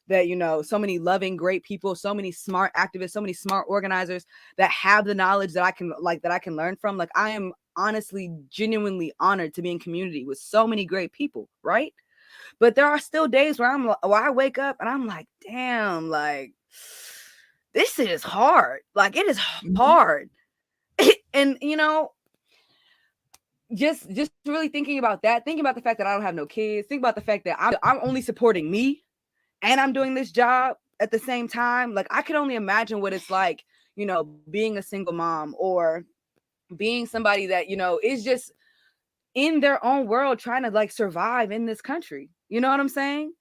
Speaker 3: that, you know, so many loving, great people, so many smart activists, so many smart organizers that have the knowledge that I can learn from. Like, I am honestly, genuinely honored to be in community with so many great people, right? But there are still days where I wake up and I'm like, damn, like, this is hard. Like, it is hard. And, you know, just really thinking about that, thinking about the fact that I don't have no kids, think about the fact that I'm only supporting me and I'm doing this job at the same time. Like, I could only imagine what it's like, you know, being a single mom or being somebody that, you know, is just in their own world trying to like survive in this country. You know what I'm saying?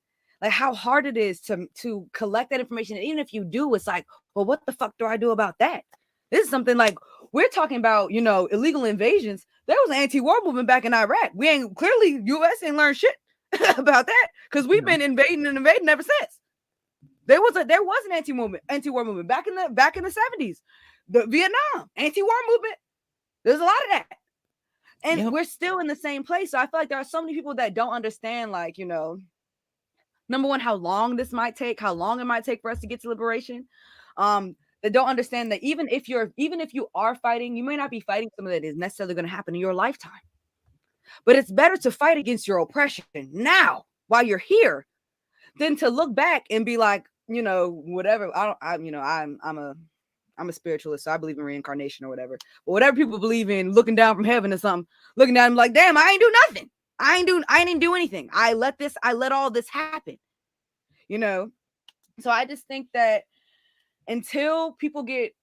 Speaker 3: Like, how hard it is to collect that information. And even if you do, it's like, well, what the fuck do I do about that? This is something like, we're talking about, you know, illegal invasions. There was an anti-war movement back in Iraq. U.S. ain't learned shit about that because we've been invading ever since. There was an anti-war movement back in the 70s. The Vietnam anti-war movement. There's a lot of that. And we're still in the same place. So I feel like there are so many people that don't understand, like, you know, number one, how long it might take for us to get to liberation. That don't understand that even if you are fighting, you may not be fighting something that is necessarily going to happen in your lifetime. But it's better to fight against your oppression now while you're here than to look back and be like, you know, whatever. I'm a spiritualist, so I believe in reincarnation or whatever. But whatever people believe in, looking down from heaven or something, looking down, I'm like, damn, I ain't do nothing. I didn't do anything. I let all this happen. You know? So I just think that until people get,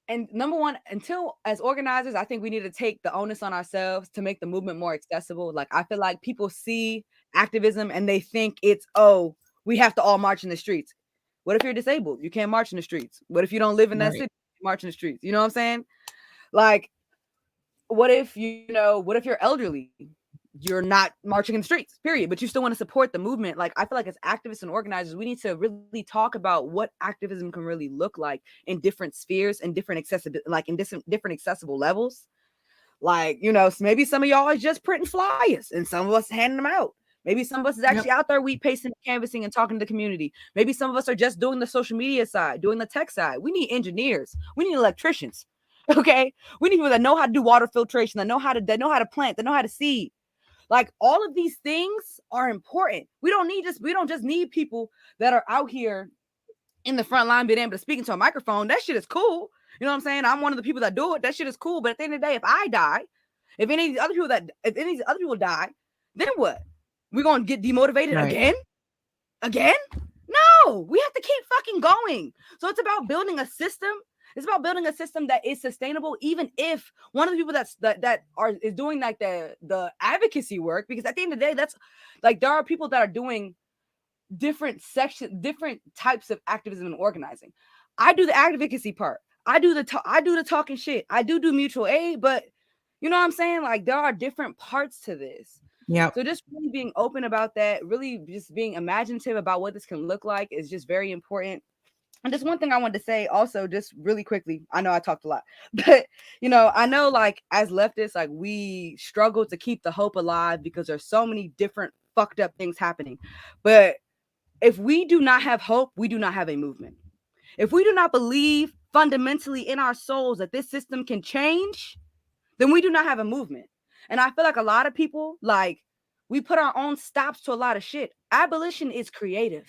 Speaker 3: and number one, until as organizers, I think we need to take the onus on ourselves to make the movement more accessible. Like, I feel like people see activism and they think it's, oh, we have to all march in the streets. What if you're disabled? You can't march in the streets. What if you don't live in that city? March in the streets. You know what I'm saying? Like, what if you're elderly? You're not marching in the streets, period. But you still want to support the movement. Like, I feel like as activists and organizers, we need to really talk about what activism can really look like in different spheres and different accessible levels. Like, you know, maybe some of y'all are just printing flyers and some of us handing them out. Maybe some of us is actually out there wheat pasting, canvassing, and talking to the community. Maybe some of us are just doing the social media side, doing the tech side. We need engineers. We need electricians. Okay, we need people that know how to do water filtration, that know how to plant, that know how to seed. Like, all of these things are important. We don't just need people that are out here in the front line being able to speak into a microphone. That shit is cool. You know what I'm saying? I'm one of the people that do it. That shit is cool. But at the end of the day, if I die, if any of these other people die, then what? We're gonna get demotivated again? No, we have to keep fucking going. So it's about building a system. It's about building a system that is sustainable, even if one of the people is doing like the advocacy work, because at the end of the day, that's like, there are people that are doing different types of activism and organizing. I do the advocacy part. I do the talking shit. I do mutual aid, but you know what I'm saying? Like, there are different parts to this. Yeah. So just really being open about that, really just being imaginative about what this can look like is just very important. And just one thing I wanted to say also, just really quickly, I know I talked a lot, but I know like as leftists, like we struggle to keep the hope alive because there's so many different fucked up things happening. But if we do not have hope, we do not have a movement. If we do not believe fundamentally in our souls that this system can change, then we do not have a movement. And I feel like a lot of people, like, we put our own stops to a lot of shit. Abolition is creative.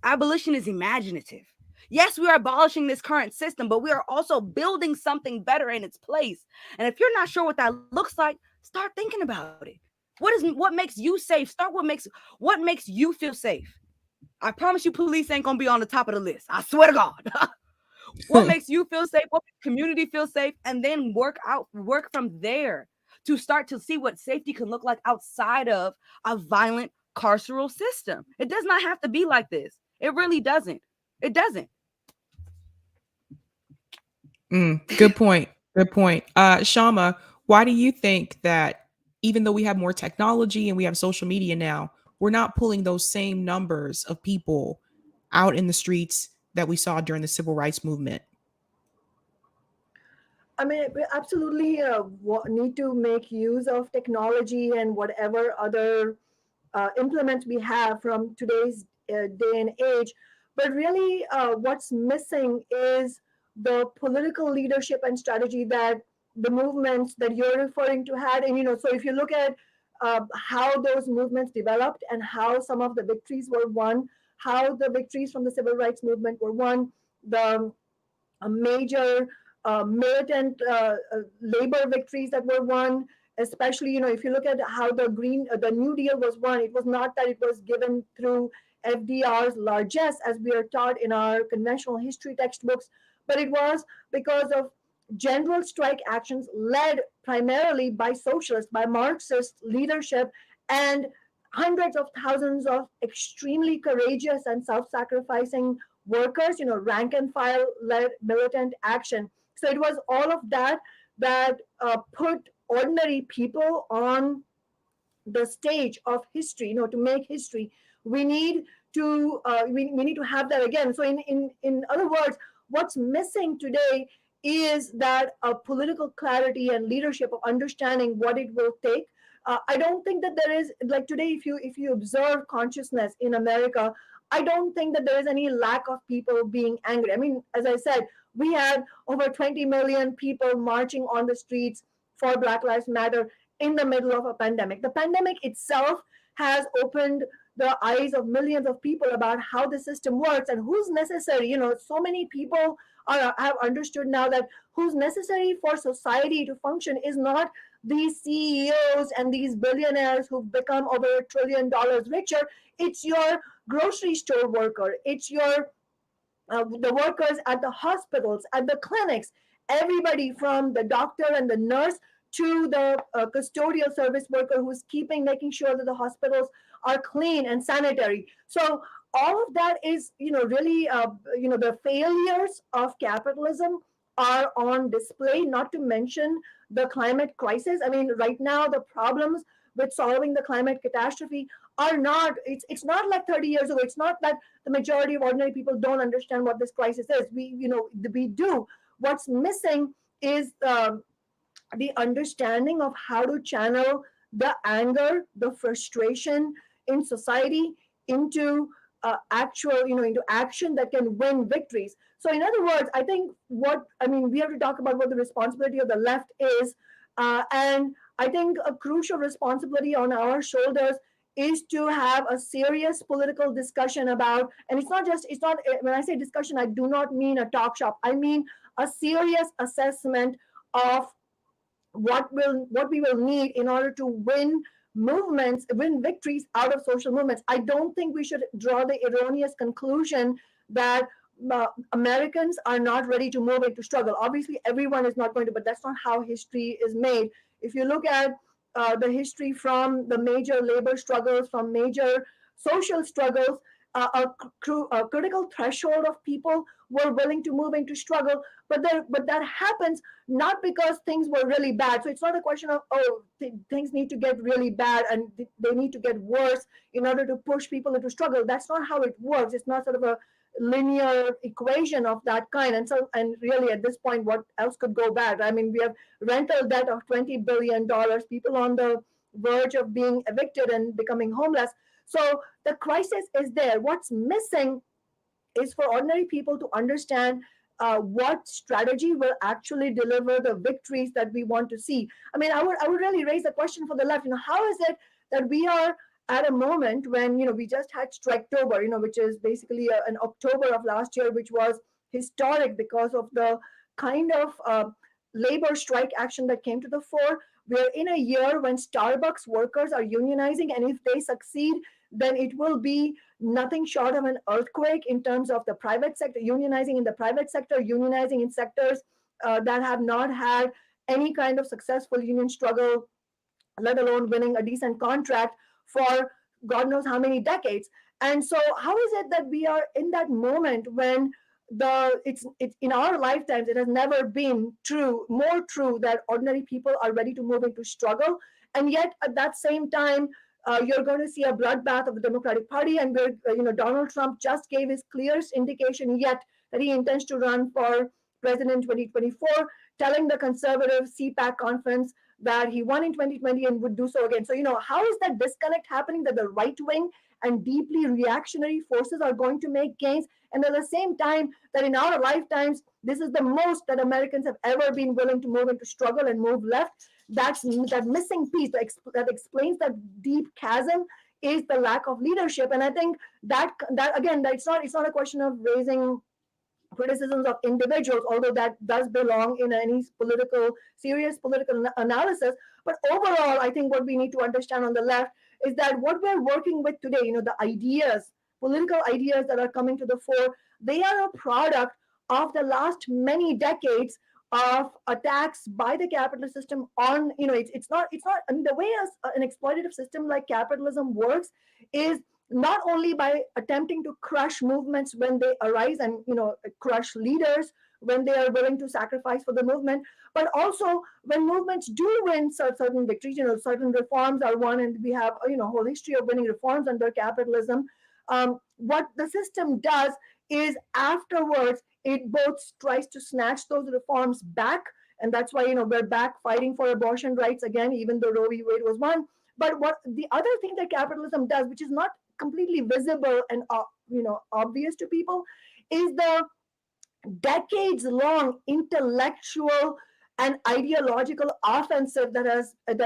Speaker 3: Abolition is imaginative. Yes, we are abolishing this current system, but we are also building something better in its place. And if you're not sure what that looks like, start thinking about it. What makes you safe? Start what makes you feel safe. I promise you, police ain't gonna be on the top of the list. I swear to God. What makes you feel safe? What makes the community feel safe? And then work from there to start to see what safety can look like outside of a violent carceral system. It does not have to be like this. It really doesn't. It doesn't.
Speaker 1: Good point. Good point. Shama, why do you think that even though we have more technology and we have social media now, we're not pulling those same numbers of people out in the streets that we saw during the civil rights movement?
Speaker 5: I mean, we absolutely need to make use of technology and whatever other implements we have from today's day and age. But really, what's missing is the political leadership and strategy that the movements that you're referring to had. And, so if you look at how those movements developed and how some of the victories were won, how the victories from the civil rights movement were won, the major militant labor victories that were won, especially if you look at how the New Deal was won, it was not that it was given through FDR's largesse as we are taught in our conventional history textbooks, but it was because of general strike actions led primarily by socialist, by Marxist leadership, and hundreds of thousands of extremely courageous and self-sacrificing workers, rank and file led militant action. So it was all of that that put ordinary people on the stage of history. To make history, we need to we need to have that again. So in other words, what's missing today is that political clarity and leadership of understanding what it will take. I don't think that there is, like today, if you observe consciousness in America, I don't think that there is any lack of people being angry. I mean, as I said, we had over 20 million people marching on the streets for Black Lives Matter in the middle of a pandemic. The pandemic itself has opened the eyes of millions of people about how the system works and who's necessary. So many people have understood now that who's necessary for society to function is not these CEOs and these billionaires who've become over $1 trillion richer. It's your grocery store worker. It's your the workers at the hospitals, at the clinics, everybody from the doctor and the nurse to the custodial service worker who's making sure that the hospitals are clean and sanitary. So all of that is, really, the failures of capitalism are on display, not to mention the climate crisis. I mean, right now, the problems with solving the climate catastrophe are not, it's not like 30 years ago. It's not that the majority of ordinary people don't understand what this crisis is. We do. What's missing is the understanding of how to channel the anger, the frustration in society into into action that can win victories. So in other words, I think we have to talk about what the responsibility of the left is. And I think a crucial responsibility on our shoulders is to have a serious political discussion about, and it's not, when I say discussion, I do not mean a talk shop. I mean a serious assessment of what we will need in order to win victories out of social movements. I don't think we should draw the erroneous conclusion that Americans are not ready to move into struggle. Obviously, everyone is not going to, but that's not how history is made. If you look at the history from the major labor struggles, from major social struggles, a critical threshold of people were willing to move into struggle, but that happens not because things were really bad. So it's not a question of things need to get really bad and they need to get worse in order to push people into struggle. That's not how it works. It's not sort of a linear equation of that kind. And really at this point, what else could go bad? I mean, we have rental debt of $20 billion, people on the verge of being evicted and becoming homeless. So the crisis is there. What's missing is for ordinary people to understand what strategy will actually deliver the victories that we want to see. I mean, I would really raise the question for the left. How is it that we are at a moment when we just had Striketober, which is basically an October of last year, which was historic because of the kind of labor strike action that came to the fore. We're in a year when Starbucks workers are unionizing, and if they succeed, then it will be nothing short of an earthquake in terms of the private sector, unionizing in the private sector, unionizing in sectors that have not had any kind of successful union struggle, let alone winning a decent contract for God knows how many decades. And so, how is it that we are in that moment when it's in our lifetimes it has never been more true that ordinary people are ready to move into struggle, and yet at that same time you're going to see a bloodbath of the Democratic Party, and Donald Trump just gave his clearest indication yet that he intends to run for president in 2024, telling the conservative CPAC conference that he won in 2020 and would do so again. So, how is that disconnect happening, that the right wing and deeply reactionary forces are going to make gains, and at the same time that in our lifetimes, this is the most that Americans have ever been willing to move into struggle and move left? That's that missing piece that explains that deep chasm is the lack of leadership. And I think that again, it's not a question of raising criticisms of individuals, although that does belong in any serious political analysis. But overall, I think what we need to understand on the left is that what we're working with today, the ideas, political ideas that are coming to the fore, they are a product of the last many decades of attacks by the capitalist system on, it's not, I mean, the way an exploitative system like capitalism works is not only by attempting to crush movements when they arise and crush leaders when they are willing to sacrifice for the movement, but also when movements do win certain victories, certain reforms are won, and we have a whole history of winning reforms under capitalism. What the system does is afterwards it both tries to snatch those reforms back, and that's why we're back fighting for abortion rights again, even though Roe v. Wade was won. But what the other thing that capitalism does, which is not completely visible and obvious to people, is the decades-long intellectual and ideological offensive that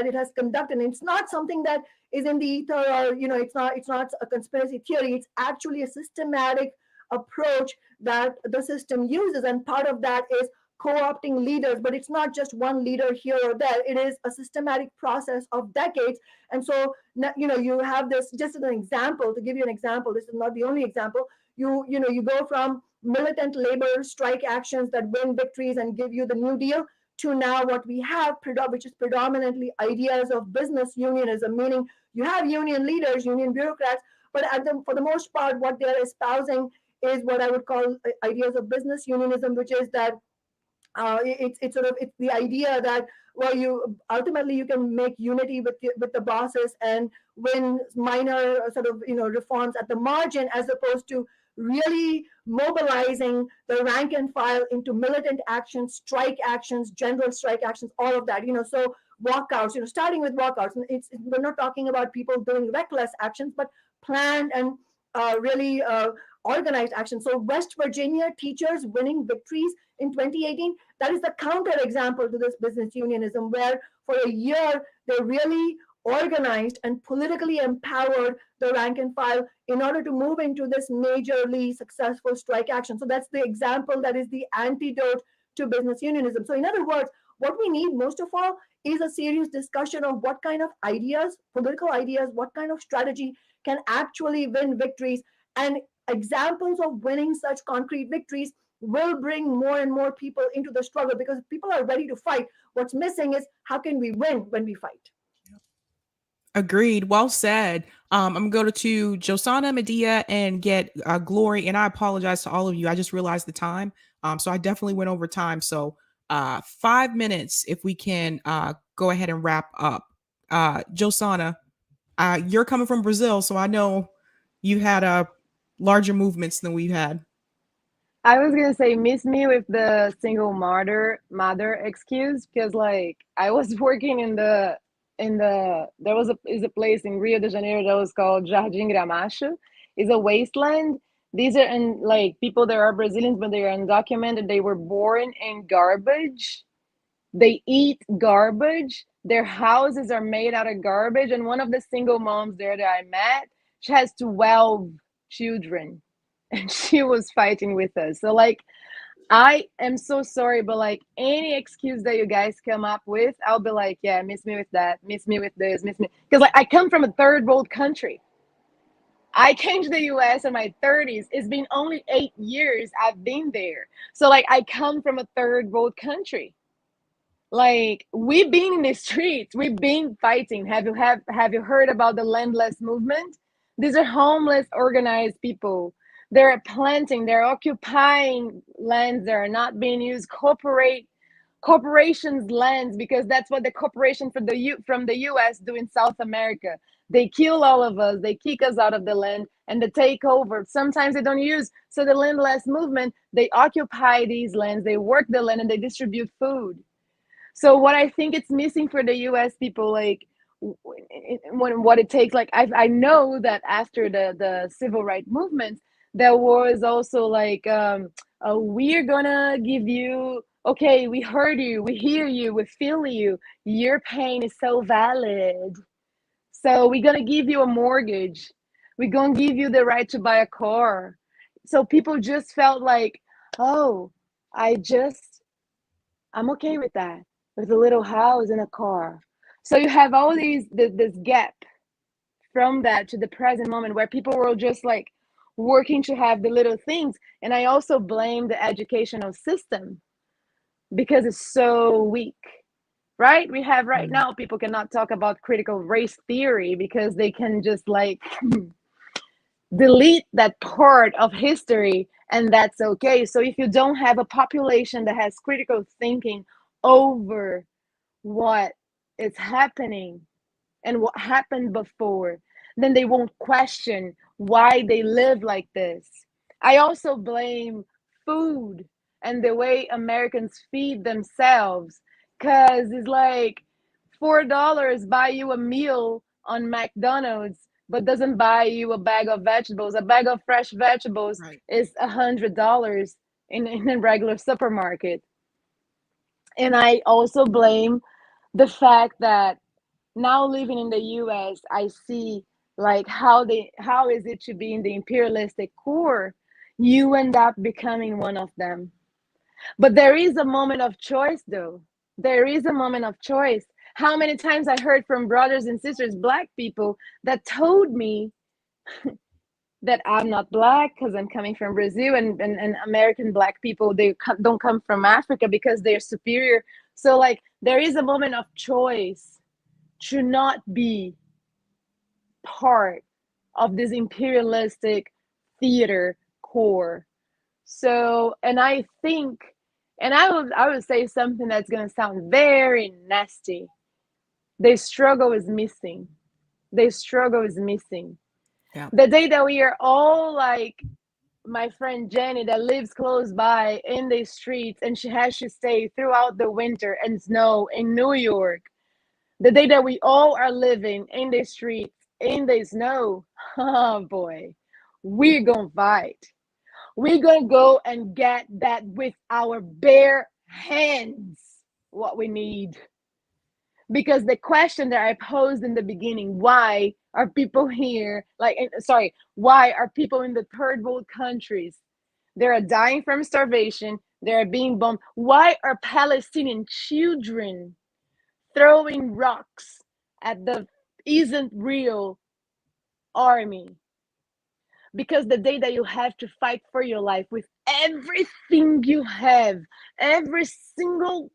Speaker 5: it has conducted. And it's not something that is in the ether, or it's not a conspiracy theory. It's actually a systematic approach that the system uses, and part of that is co-opting leaders, but it's not just one leader here or there. It is a systematic process of decades. And so, you have this, just as an example, to give you an example, this is not the only example. You go from militant labor strike actions that win victories and give you the New Deal to now what we have, which is predominantly ideas of business unionism, meaning you have union leaders, union bureaucrats, but for the most part, what they're espousing is what I would call ideas of business unionism, which is that it's the idea that, well, you ultimately can make unity with the bosses and win minor reforms at the margin, as opposed to really mobilizing the rank and file into militant actions, strike actions, general strike actions, all of that. So walkouts, starting with walkouts. We're not talking about people doing reckless actions, but planned and really organized action. So West Virginia teachers winning victories in 2018, that is the counter example to this business unionism, where for a year they really organized and politically empowered the rank and file in order to move into this majorly successful strike action. So that's the example that is the antidote to business unionism. So in other words, what we need most of all is a serious discussion of what kind of ideas, political ideas, what kind of strategy can actually win victories. And examples of winning such concrete victories will bring more and more people into the struggle, because people are ready to fight. What's missing is, how can we win when we fight?
Speaker 1: Agreed. Well said. I'm gonna go to Josana, Medea, and get Glory. And I apologize to all of you. I just realized the time. So I definitely went over time. So 5 minutes, if we can go ahead and wrap up. Josana, you're coming from Brazil, so I know you had larger movements than we've had.
Speaker 4: I was gonna say miss me with the single mother excuse, because like I was working in the there was a place in Rio de Janeiro that was called Jardim Gramacho. It's a wasteland. These are in like people that are Brazilians, but they are undocumented. They were born in garbage. They eat garbage. Their houses are made out of garbage. And one of the single moms there that I met, she has 12 children and she was fighting with us. So, like, I am so sorry, but like any excuse that you guys come up with, I'll be like, yeah, miss me with that, miss me with this, miss me. Because, like, I come from a third world country. I came to the US in my 30s. It's been only 8 years I've been there. So, like, I come from a third world country. Like we've been in the streets, we've been fighting. Have you heard about the landless movement? These are homeless organized people. They're planting, they're occupying lands that are not being used. Corporations lands, because that's what the corporation from the US do in South America. They kill all of us, they kick us out of the land, and they take over. Sometimes they don't use. So the landless movement, they occupy these lands, they work the land, and they distribute food. So what I think it's missing for the US people, like what it takes, like I know that after the civil rights movement, there was also like we're gonna give you, okay, we heard you, we hear you, we feel you, your pain is so valid, so we're gonna give you a mortgage, we're gonna give you the right to buy a car. So people just felt like, oh, I just I'm okay with that, with a little house and a car. So you have all this gap from that to the present moment where people were just like working to have the little things. And I also blame the educational system because it's so weak. Right? We have right now people cannot talk about critical race theory because they can just like delete that part of history, and that's okay. So if you don't have a population that has critical thinking over what is happening and what happened before, then they won't question why they live like this. I also blame food and the way Americans feed themselves, because it's like $4 buy you a meal on McDonald's but doesn't buy you a bag of vegetables. A bag of fresh vegetables
Speaker 1: Right.
Speaker 4: is $100 in a regular supermarket. And I also blame the fact that now living in the US, I see like how is it to be in the imperialistic core? You end up becoming one of them. But there is a moment of choice though. There is a moment of choice. How many times I heard from brothers and sisters, black people, that told me that I'm not black because I'm coming from Brazil, and American black people, they don't come from Africa because they're superior. So like there is a moment of choice to not be part of this imperialistic theater core. So, and I think, and I would say something that's gonna sound very nasty. The struggle is missing. The struggle is missing.
Speaker 1: Yeah.
Speaker 4: The day that we are all like my friend Jenny that lives close by in the streets, and she has to stay throughout the winter and snow in New York. The day that we all are living in the streets in the snow, oh boy, we're gonna fight. We're gonna go and get that with our bare hands, what we need. Because the question that I posed in the beginning, why are people here, like, sorry, why are people in the third world countries? They're dying from starvation, they're being bombed. Why are Palestinian children throwing rocks at the isn't real army? Because the day that you have to fight for your life with everything you have, every single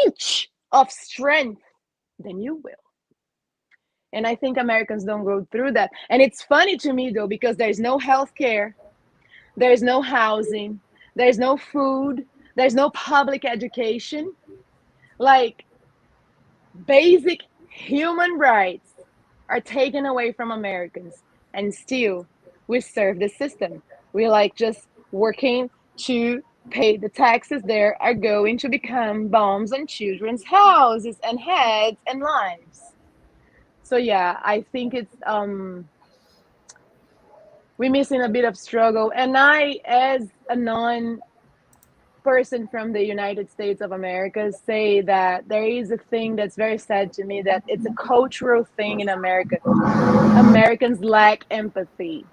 Speaker 4: inch of strength, then you will. And I think Americans don't go through that. And it's funny to me though, because there's no health care, there's no housing, there's no food, there's no public education. Like basic human rights are taken away from Americans, and still we serve the system. We're like just working to pay the taxes there are going to become bombs on children's houses and heads and lives. So yeah, I think it's we're missing a bit of struggle. And I, as a non person from the United States of America, say that there is a thing that's very sad to me, that it's a cultural thing in America. Americans lack empathy.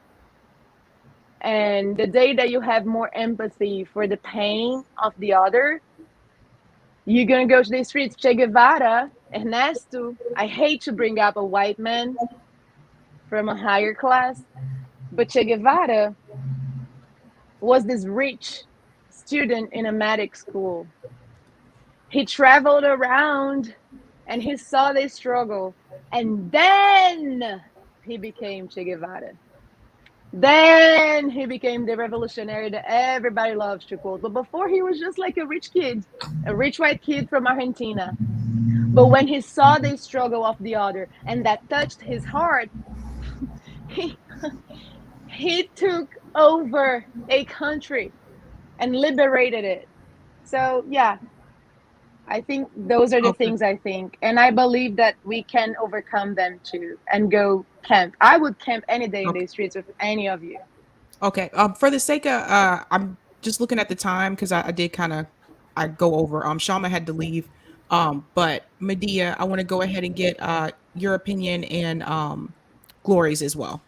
Speaker 4: And the day that you have more empathy for the pain of the other, you're going to go to the streets. Che Guevara, Ernesto, I hate to bring up a white man from a higher class, but Che Guevara was this rich student in a medic school. He traveled around and he saw the struggle, and then he became Che Guevara. Then he became the revolutionary that everybody loves to quote. But before, he was just like a rich kid, a rich white kid from Argentina. But when he saw the struggle of the other and that touched his heart, he, he took over a country and liberated it. So, yeah, I think those are the
Speaker 1: Okay.
Speaker 4: things I think. And I believe that we can overcome them too and go camp. I would camp any day in
Speaker 1: Okay.
Speaker 4: the streets with any of you.
Speaker 1: Okay. For the sake of, I'm just looking at the time because I did kind of, I go over. Shama had to leave. But Medea, I want to go ahead and get your opinion and Glory's as well.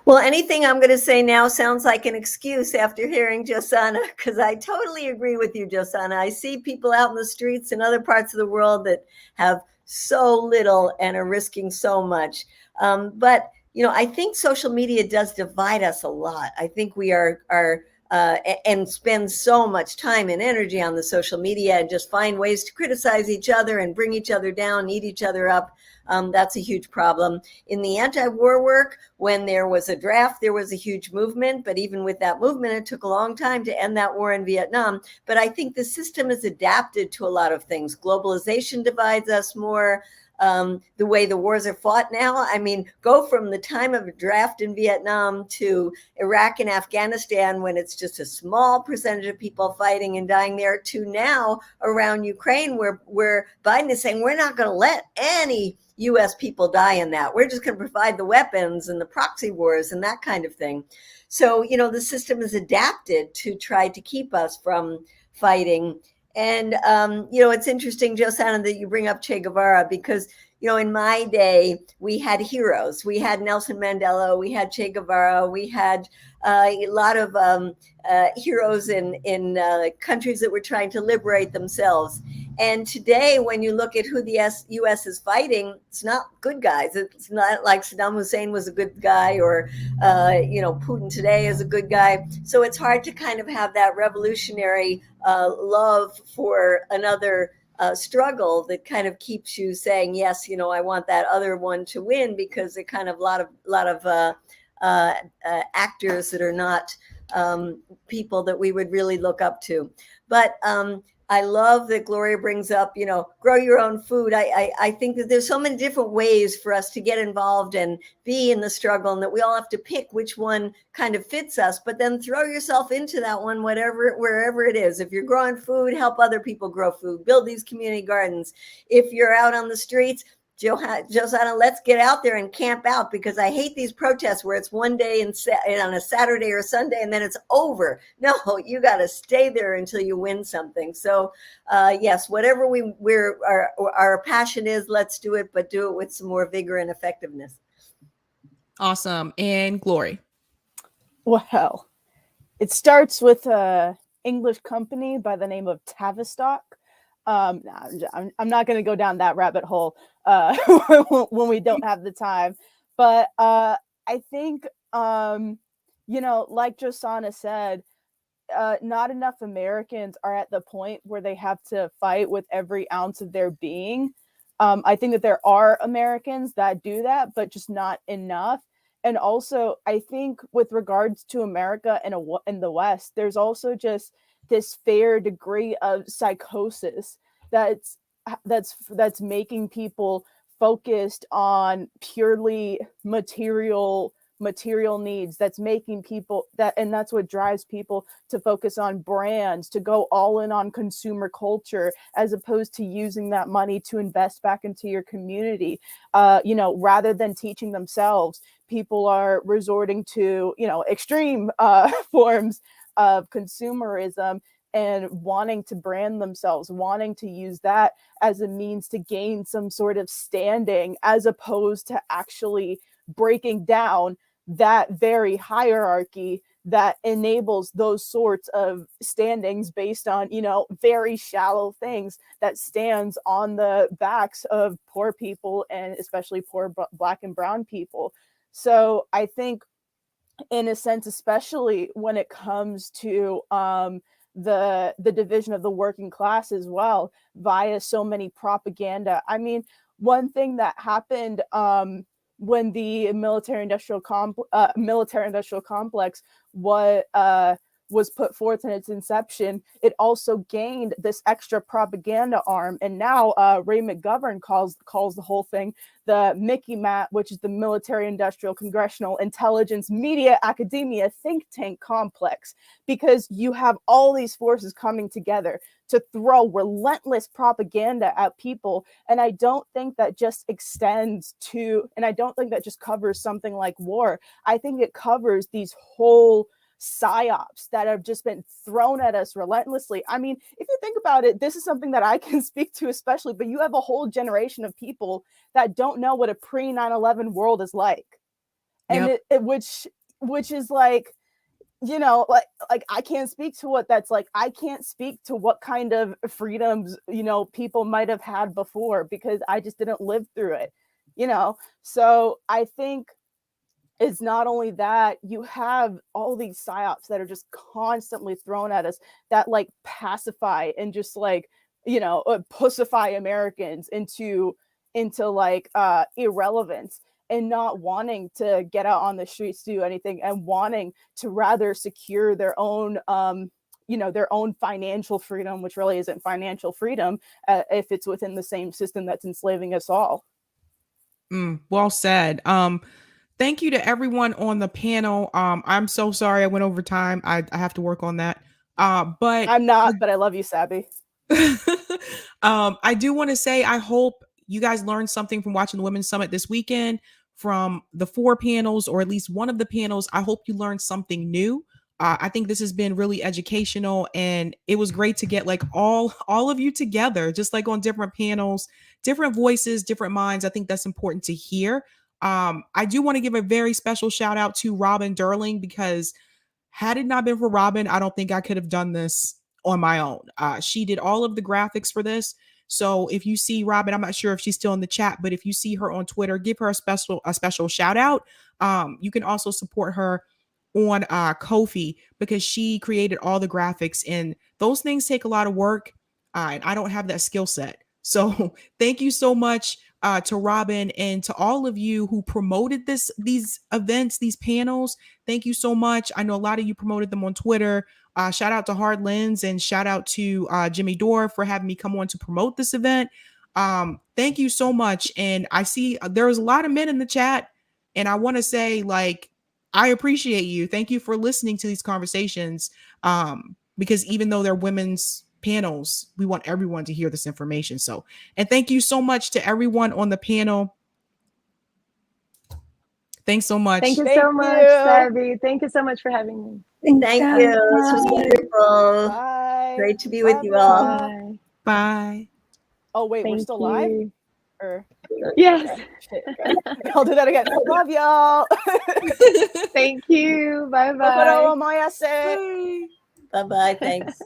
Speaker 6: Well, anything I'm going to say now sounds like an excuse after hearing Josana, because I totally agree with you, Josana. I see people out in the streets in other parts of the world that have so little and are risking so much. But I think social media does divide us a lot. I think we are and spend so much time and energy on the social media and just find ways to criticize each other and bring each other down, eat each other up. That's a huge problem. In the anti-war work, when there was a draft, there was a huge movement. But even with that movement, it took a long time to end that war in Vietnam. But I think the system is adapted to a lot of things. Globalization divides us more. The way the wars are fought now. I mean, go from the time of a draft in Vietnam to Iraq and Afghanistan, when it's just a small percentage of people fighting and dying there, to now around Ukraine, where Biden is saying, we're not going to let any U.S. people die in that. We're just going to provide the weapons and the proxy wars and that kind of thing. So, the system is adapted to try to keep us from fighting. And, it's interesting, Josana, that you bring up Che Guevara, because, in my day, we had heroes. We had Nelson Mandela, we had Che Guevara, we had a lot of heroes in countries that were trying to liberate themselves. And today, when you look at who the U.S. is fighting, it's not good guys. It's not like Saddam Hussein was a good guy, or, Putin today is a good guy. So it's hard to kind of have that revolutionary love for another struggle that kind of keeps you saying, yes, I want that other one to win, because they're kind of a lot of actors that are not people that we would really look up to. But I love that Gloria brings up, grow your own food. I think that there's so many different ways for us to get involved and be in the struggle, and that we all have to pick which one kind of fits us, but then throw yourself into that one, wherever it is. If you're growing food, help other people grow food, build these community gardens. If you're out on the streets, Josana, let's get out there and camp out, because I hate these protests where it's one day and on a Saturday or Sunday and then it's over. No, you got to stay there until you win something. So yes, whatever our passion is, let's do it, but do it with some more vigor and effectiveness.
Speaker 1: Awesome. And Glory.
Speaker 2: Well, it starts with an English company by the name of Tavistock. I'm not going to go down that rabbit hole when we don't have the time. But I think, like Josana said, not enough Americans are at the point where they have to fight with every ounce of their being. I think that there are Americans that do that, but just not enough. And also, I think with regards to America in the West, there's also just this fair degree of psychosis that's making people focused on purely material material needs, that's making people and that's what drives people to focus on brands, to go all in on consumer culture, as opposed to using that money to invest back into your community. Rather than teaching themselves, people are resorting to, extreme forms of consumerism and wanting to brand themselves, wanting to use that as a means to gain some sort of standing, as opposed to actually breaking down that very hierarchy that enables those sorts of standings based on, very shallow things that stands on the backs of poor people, and especially poor Black and brown people. So I think, in a sense, especially when it comes to the division of the working class as well, via so many propaganda. I mean, one thing that happened when the military-industrial complex was put forth in its inception, it also gained this extra propaganda arm. And now Ray McGovern calls the whole thing the Mickey MAT, which is the Military-Industrial Congressional Intelligence Media Academia Think Tank Complex, because you have all these forces coming together to throw relentless propaganda at people. And I don't think that just covers something like war. I think it covers these whole psyops that have just been thrown at us relentlessly. I mean, if you think about it, this is something that I can speak to especially, but you have a whole generation of people that don't know what a pre 9/11 world is like. And which is like, like I can't speak to what that's like. I can't speak to what kind of freedoms, people might have had before, because I just didn't live through it, So I think it's not only that, you have all these psyops that are just constantly thrown at us that like pacify and just like, pussify Americans into like irrelevance, and not wanting to get out on the streets to do anything, and wanting to rather secure their own their own financial freedom, which really isn't financial freedom if it's within the same system that's enslaving us all.
Speaker 1: Well said. Thank you to everyone on the panel. I'm so sorry I went over time. I have to work on that. But
Speaker 2: I'm not, but I love you, Sabby.
Speaker 1: I do want to say, I hope you guys learned something from watching the Women's Summit this weekend, from the 4 panels, or at least one of the panels. I hope you learned something new. I think this has been really educational, and it was great to get like all of you together, just like on different panels, different voices, different minds. I think that's important to hear. I do want to give a very special shout out to Robin Durling, because had it not been for Robin, I don't think I could have done this on my own. She did all of the graphics for this. So if you see Robin, I'm not sure if she's still in the chat, but if you see her on Twitter, give her a special shout out. You can also support her on Ko-fi, because she created all the graphics, and those things take a lot of work, and I don't have that skill set. So thank you so much to Robin, and to all of you who promoted these events, these panels. Thank you so much. I know a lot of you promoted them on Twitter. Shout out to Hard Lens, and shout out to Jimmy Dore for having me come on to promote this event. Thank you so much. And I see there's a lot of men in the chat, and I want to say, like, I appreciate you. Thank you for listening to these conversations. Because even though they're women's panels, we want everyone to hear this information. So, and thank you so much to everyone on the panel. Thanks so much.
Speaker 4: Thank you so much, Sabby. Thank you so much for having me.
Speaker 6: Thank you. This was wonderful.
Speaker 2: Bye.
Speaker 6: Great to be with you all.
Speaker 4: Bye.
Speaker 1: Bye.
Speaker 2: Oh, wait, we're still live? Or...
Speaker 4: Yes.
Speaker 2: Okay. I'll do that again. Love y'all.
Speaker 4: Thank you. Bye-bye.
Speaker 2: Bye-bye.
Speaker 6: Bye-bye. Thanks.